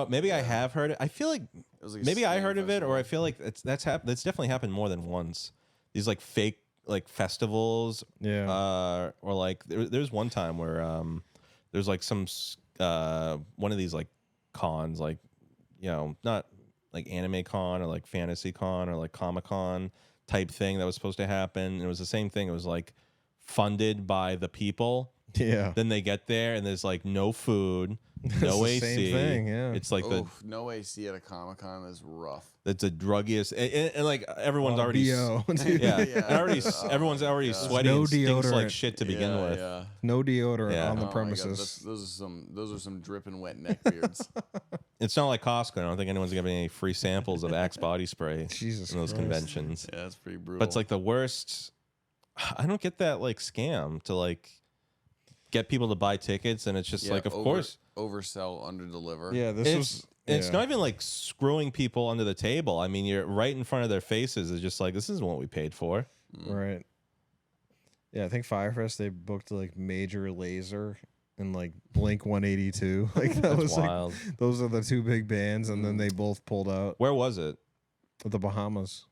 Maybe I have heard it. I feel like It was like a maybe I steam heard of it, or festival. I feel like that's definitely happened more than once. These like fake like festivals, Yeah. or like there's one time where there's like some one of these like cons, like not like anime con or like fantasy con or like Comic Con type thing that was supposed to happen. And it was the same thing. It was like funded by the people. Yeah. Then they get there and there's like no food, It's no the AC. same thing, yeah. It's like Oof, no AC at a Comic-Con is rough. the druggiest, and like everyone's already BO, dude. yeah, Yeah. and already Oh everyone's my already God. sweaty No and stinks like deodorant. shit to begin with. Yeah. No deodorant Yeah. on the Oh my God, premises. those are some dripping wet neck beards. It's not like Costco. I don't think anyone's giving any free samples of Axe body spray Jesus in those Christ. conventions. Yeah, it's pretty brutal. But it's like the worst. I don't get that like scam to like get people to buy tickets, and it's just like, of course, oversell, underdeliver. Yeah, this was. it's yeah. not even like screwing people under the table. I mean, you're right in front of their faces. It's just like, this isn't what we paid for. Right. Yeah, I think Firefest they booked like Major Lazer and like Blink 182. Like that That's was wild. like those are the two big bands, and then they both pulled out. Where was it? The Bahamas.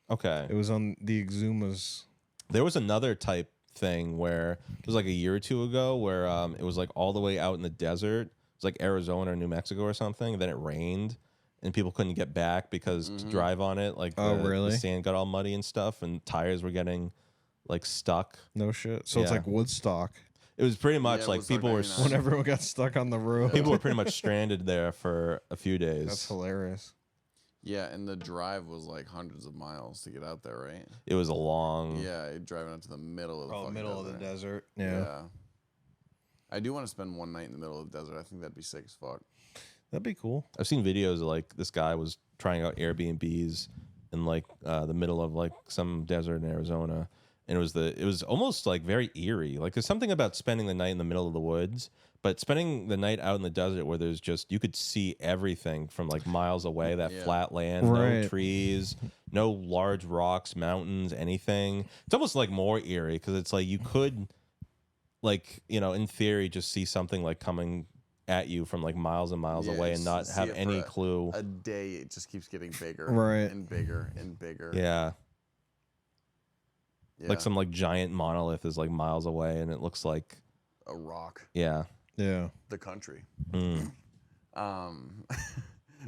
Okay. It was on the Exumas. There was another type thing where it was like a year or two ago where it was like all the way out in the desert. It was like Arizona or New Mexico or something. And then it rained and people couldn't get back because to drive on it, like really? the sand got all muddy and stuff, and tires were getting like stuck. No shit. So it's Yeah. like Woodstock. it was pretty much Yeah, it like was people were $1.99. When everyone got stuck on the road. people were pretty much stranded there for a few days. That's hilarious. Yeah, and the drive was like hundreds of miles to get out there, right? It was a long. Yeah, you're driving out to the middle of the fucking middle desert. of the desert. Yeah. I do want to spend one night in the middle of the desert. I think that'd be sick as fuck. That'd be cool. I've seen videos of like this guy was trying out Airbnbs in like the middle of like some desert in Arizona, and it was almost like very eerie. Like there's something about spending the night in the middle of the woods, but spending the night out in the desert where there's just you could see everything from like miles away, that flat land, no trees, no large rocks, mountains, anything. It's almost like more eerie because it's like you could, like, you know, in theory, just see something like coming at you from like miles and miles away and not have any clue. A day, it just keeps getting bigger, and bigger and bigger. Yeah. Like some like giant monolith is like miles away, and it looks like a rock. Yeah. The country.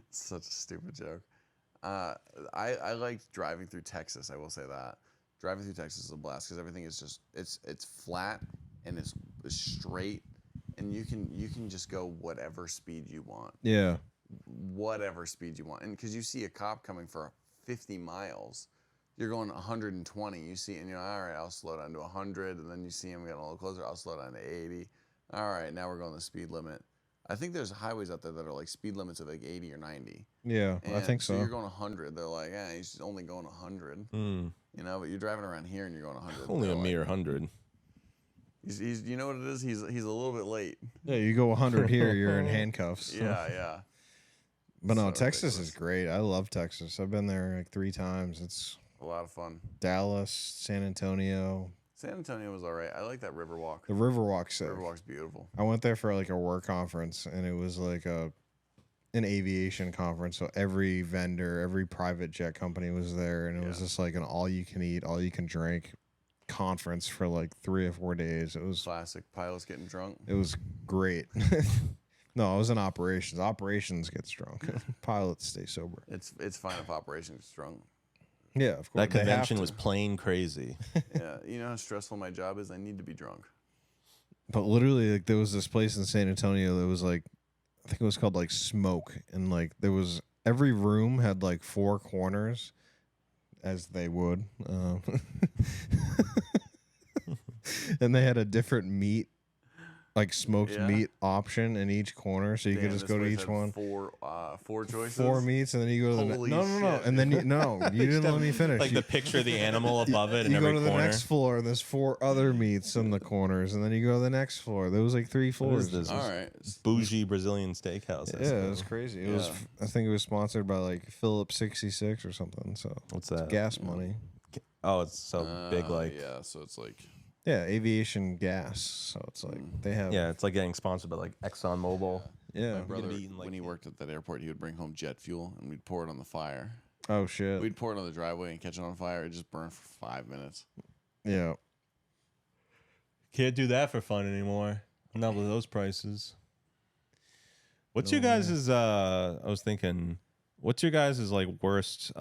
Such a stupid joke. I liked driving through Texas. I will say that driving through Texas is a blast because everything is just it's flat and it's straight, and you can just go whatever speed you want. Yeah. Whatever speed you want, and because you see a cop coming for 50 miles. You're going 120. You see, and you're all right. I'll slow down to 100, and then you see him getting a little closer. I'll slow down to 80. All right, now we're going the speed limit. I think there's highways out there that are like speed limits of like 80 or 90. Yeah, I think so. You're going 100. They're like, he's only going 100. You know, but you're driving around here and you're going 100. Only a mere 100. He's you know what it is? He's a little bit late. Yeah, you go 100 here, you're in handcuffs. Yeah. But no, Texas is great. I love Texas. I've been there like 3 times. It's a lot of fun. Dallas, San Antonio. San Antonio was all right. I like that Riverwalk. The Riverwalk's sick. Riverwalk's beautiful. I went there for like a work conference, and it was like an aviation conference. So every vendor, every private jet company was there, and it was just like an all-you-can-eat, all-you-can-drink conference for like 3 or 4 days. It was classic. Pilots getting drunk. It was great. No, I was in operations. Operations gets drunk. Pilots stay sober. It's fine if operations gets drunk. Yeah, of course. That convention was plain crazy. Yeah, you know how stressful my job is? I need to be drunk. But literally, like, there was this place in San Antonio that was like, I think it was called like Smoke. And like, there was, every room had like 4 corners, as they would. And they had a different meat, like smoked meat option in each corner, so you could just go to each one. 4 choices. 4 meats, and then you go to the no, shit. and then you didn't let me finish. Like the picture of the animal above it in you every go to the corner. next floor, and there's 4 other meats in the corners, and then you go to the next floor. There was like 3 floors. This all right, bougie Brazilian steakhouse. Yeah, it was crazy. It was. I think it was sponsored by like Phillips 66 or something. So what's that? It's gas money. Oh, it's so big. Like so it's like. Yeah, aviation gas. So it's like they have. Yeah, it's like getting sponsored by like ExxonMobil. Yeah. My brother, like, when he worked at that airport, he would bring home jet fuel and we'd pour it on the fire. Oh shit. We'd pour it on the driveway and catch it on fire. It just burned for 5 minutes. Yeah. Can't do that for fun anymore. Not with those prices. What's your guys' I was thinking, what's your guys' like worst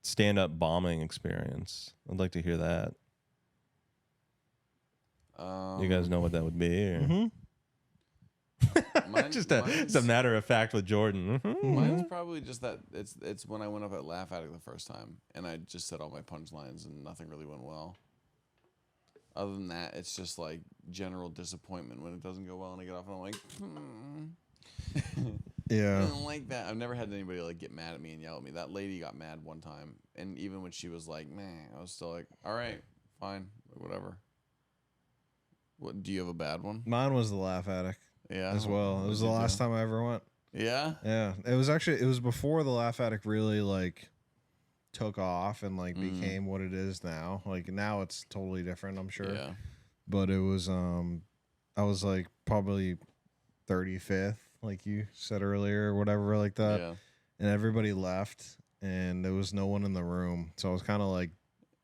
stand-up bombing experience? I'd like to hear that. You guys know what that would be? Or? Just a matter of fact with Jordan. Mine's probably just that it's when I went up at Laugh Attic the first time and I just said all my punchlines and nothing really went well. Other than that, it's just like general disappointment when it doesn't go well and I get off and I'm like, Yeah. I don't like that. I've never had anybody like get mad at me and yell at me. That lady got mad one time, and even when she was like, "Man," I was still like, "All right, fine, whatever." What do you have a bad one? Mine was the Laugh Attic. Yeah, as well. It was the last time I ever went. Yeah. Yeah. It was before the Laugh Attic really like took off and like became what it is now. Like now it's totally different, I'm sure. Yeah. But it was I was like probably 35th, like you said earlier, or whatever like that. Yeah. And everybody left and there was no one in the room. So I was kind of like,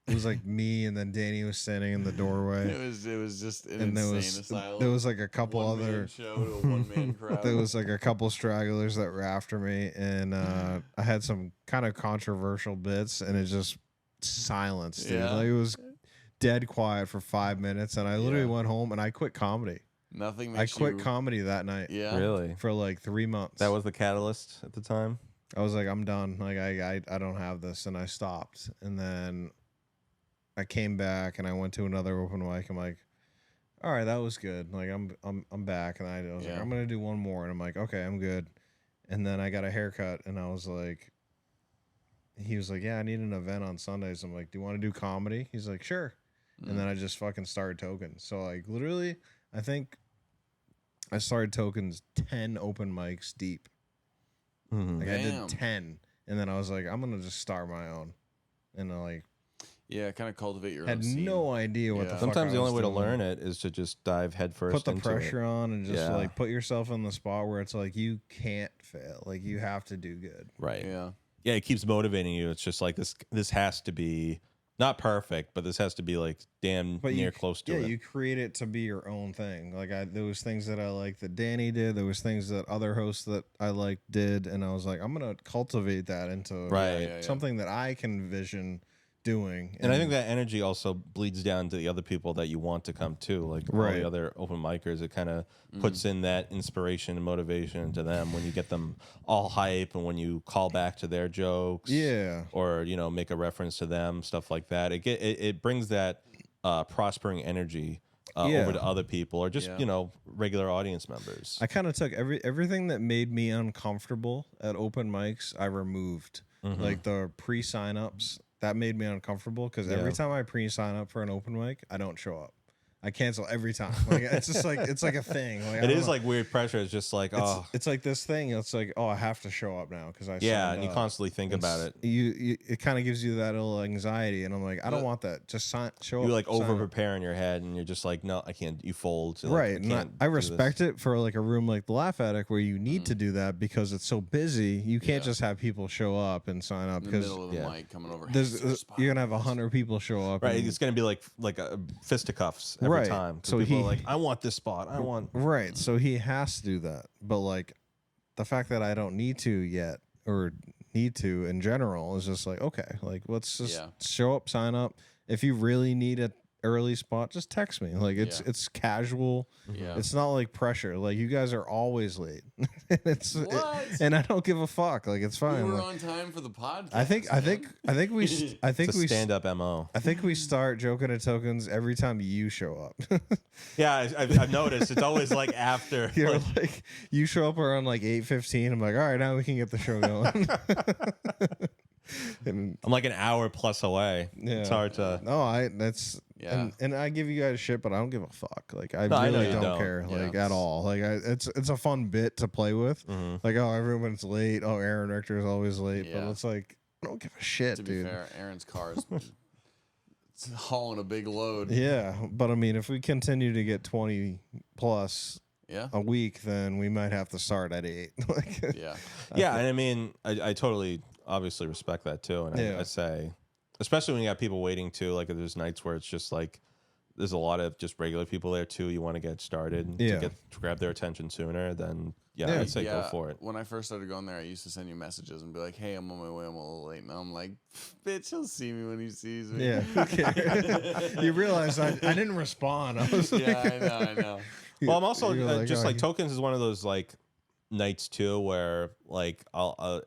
it was like me and then Danny was standing in the doorway. It was just an and insane asylum. There was like a couple other show to a one-man crowd. There was like a couple stragglers that were after me, and I had some kind of controversial bits, and it just silenced. Dude. Yeah. Like it was dead quiet for 5 minutes, and I literally went home and I quit comedy. Nothing I makes quit you... comedy that night. Yeah. Really? For like 3 months. That was the catalyst at the time? I was like, I'm done. Like I don't have this, and I stopped. And then I came back and I went to another open mic. I'm like, all right, that was good. Like I'm back, and I was like, I'm gonna do one more, and I'm like, okay, I'm good. And then I got a haircut, and I was like, he was like, yeah, I need an event on Sundays. I'm like, do you want to do comedy? He's like, sure. And then I just fucking started Tokens. So like literally, I think I started Tokens 10 open mics deep. Like I did 10, and then I was like, I'm gonna just start my own, and I like, kind of cultivate your had own scene. no idea what the fuck. Sometimes I the only was way to doing. learn it is to just dive headfirst. Put the into pressure it. on and just Yeah. like put yourself in the spot where it's like you can't fail. Like you have to do good. Right. Yeah. Yeah, it keeps motivating you. It's just like this has to be not perfect, but this has to be like damn near close to it. Yeah, you create it to be your own thing. Like there was things that I liked that Danny did. There was things that other hosts that I liked did, and I was like, I'm gonna cultivate that into something that I can vision doing. And I think that energy also bleeds down to the other people that you want to come to, like all the other open micers. It kind of puts in that inspiration and motivation to them when you get them all hype and when you call back to their jokes, or make a reference to them, stuff like that. It brings that prospering energy over to other people or just regular audience members. I kind of took everything that made me uncomfortable at open mics. I removed like the pre-sign-ups. That made me uncomfortable because every time I pre-sign up for an open mic, I don't show up. I cancel every time. Like it's just like it's like a thing. Like, it is like weird pressure. It's just like it's like this thing. It's like I have to show up now because I and you constantly think about it. It kind of gives you that little anxiety, and I'm like, I don't want that. Just show up. You like over prepare in your head, and you're just like, no, I can't. You fold. So right. And I respect it for like a room like the Laugh Attic where you need to do that because it's so busy. You can't just have people show up and sign up because in the middle of the mic coming over. You're gonna have 100 people show up. Right. It's gonna be like a fisticuffs every time. So people are like, I want this spot. I want. Right. So he has to do that. But like the fact that I don't need to yet or need to in general is just like, okay, like let's just show up, sign up. If you really need a early spot, just text me. Like it's casual. Yeah. It's not like pressure. Like you guys are always late. And I don't give a fuck. Like it's fine. We were like, on time for the podcast. I think we stand up MO. I think we start joking at Tokens every time you show up. Yeah, I've noticed. It's always like after. You're like you show up around like 8:15. I'm like, all right, now we can get the show going. I'm like an hour plus away. Yeah. It's hard to. No, and I give you guys shit, but I don't give a fuck. Like I I really don't care, like at all. Like it's a fun bit to play with. Like everyone's late. Aaron Richter is always late, but it's like I don't give a shit, to be dude. fair, Aaron's car is it's hauling a big load. Yeah, but I mean, if we continue to get 20 plus a week, then we might have to start at 8. And I mean, I totally obviously respect that too, and I say, especially when you got people waiting too. Like there's nights where it's just like there's a lot of just regular people there too. You want to get started to grab their attention sooner. Then I'd say go for it. When I first started going there, I used to send you messages and be like, "Hey, I'm on my way. I'm a little late." Now I'm like, "Bitch, he'll see me when he sees me." Yeah. Okay. You realize I didn't respond. I was like, I know. Well, I'm also just like Tokens is one of those like nights too where like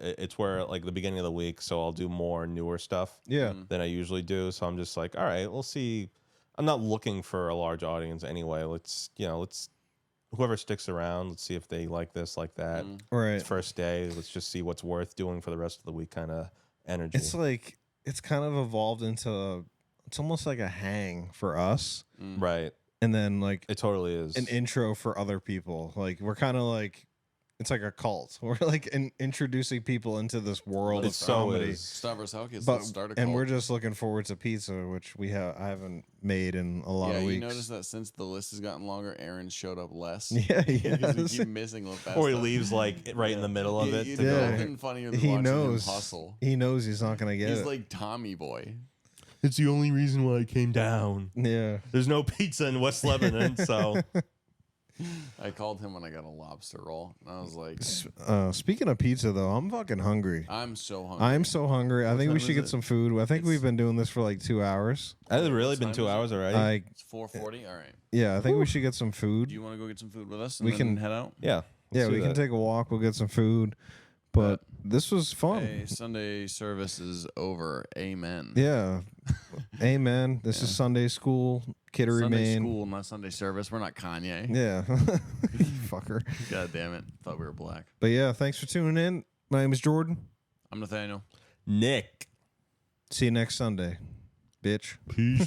it's where like the beginning of the week, so I'll do more newer stuff than I usually do. So I'm just like, all right, we'll see. I'm not looking for a large audience anyway. Let's whoever sticks around, let's see if they like this, like that. Right. It's first day. Let's just see what's worth doing for the rest of the week kind of energy. It's like it's kind of evolved into it's almost like a hang for us. Right. And then like it totally is an intro for other people. Like we're kind of like it's like a cult. We're like introducing people into this world of comedy. Stavros Halkis, let's start a cult. And we're just looking forward to pizza, which I haven't made in a lot of weeks. You notice that since the list has gotten longer, Aaron showed up less. Yeah, because we keep missing Lopez. Or he leaves like right in the middle of it. Nothing funnier than watching him hustle. He knows he's not gonna get it. He's like Tommy Boy. It's the only reason why I came down. Yeah. There's no pizza in West Lebanon, so I called him when I got a lobster roll. And I was like, Speaking of pizza, though, I'm fucking hungry. I'm so hungry. I'm so hungry. I think we should get some food. I think we've been doing this for like 2 hours. Has it really been time 2 is it? hours already? It's 4:40. All right. Yeah, I think we should get some food. Do you want to go get some food with us? And We then can- head out. Yeah. Yeah, we can take a walk. We'll get some food. But this was fun. Hey, Sunday service is over. Amen. Yeah. Amen. This is Sunday school, Kittery, Sunday Maine. school, not Sunday service. We're not Kanye. Yeah. Fucker. God damn it. Thought we were black. But yeah, thanks for tuning in. My name is Jordan. I'm Nathaniel. Nick. See you next Sunday, bitch. Peace.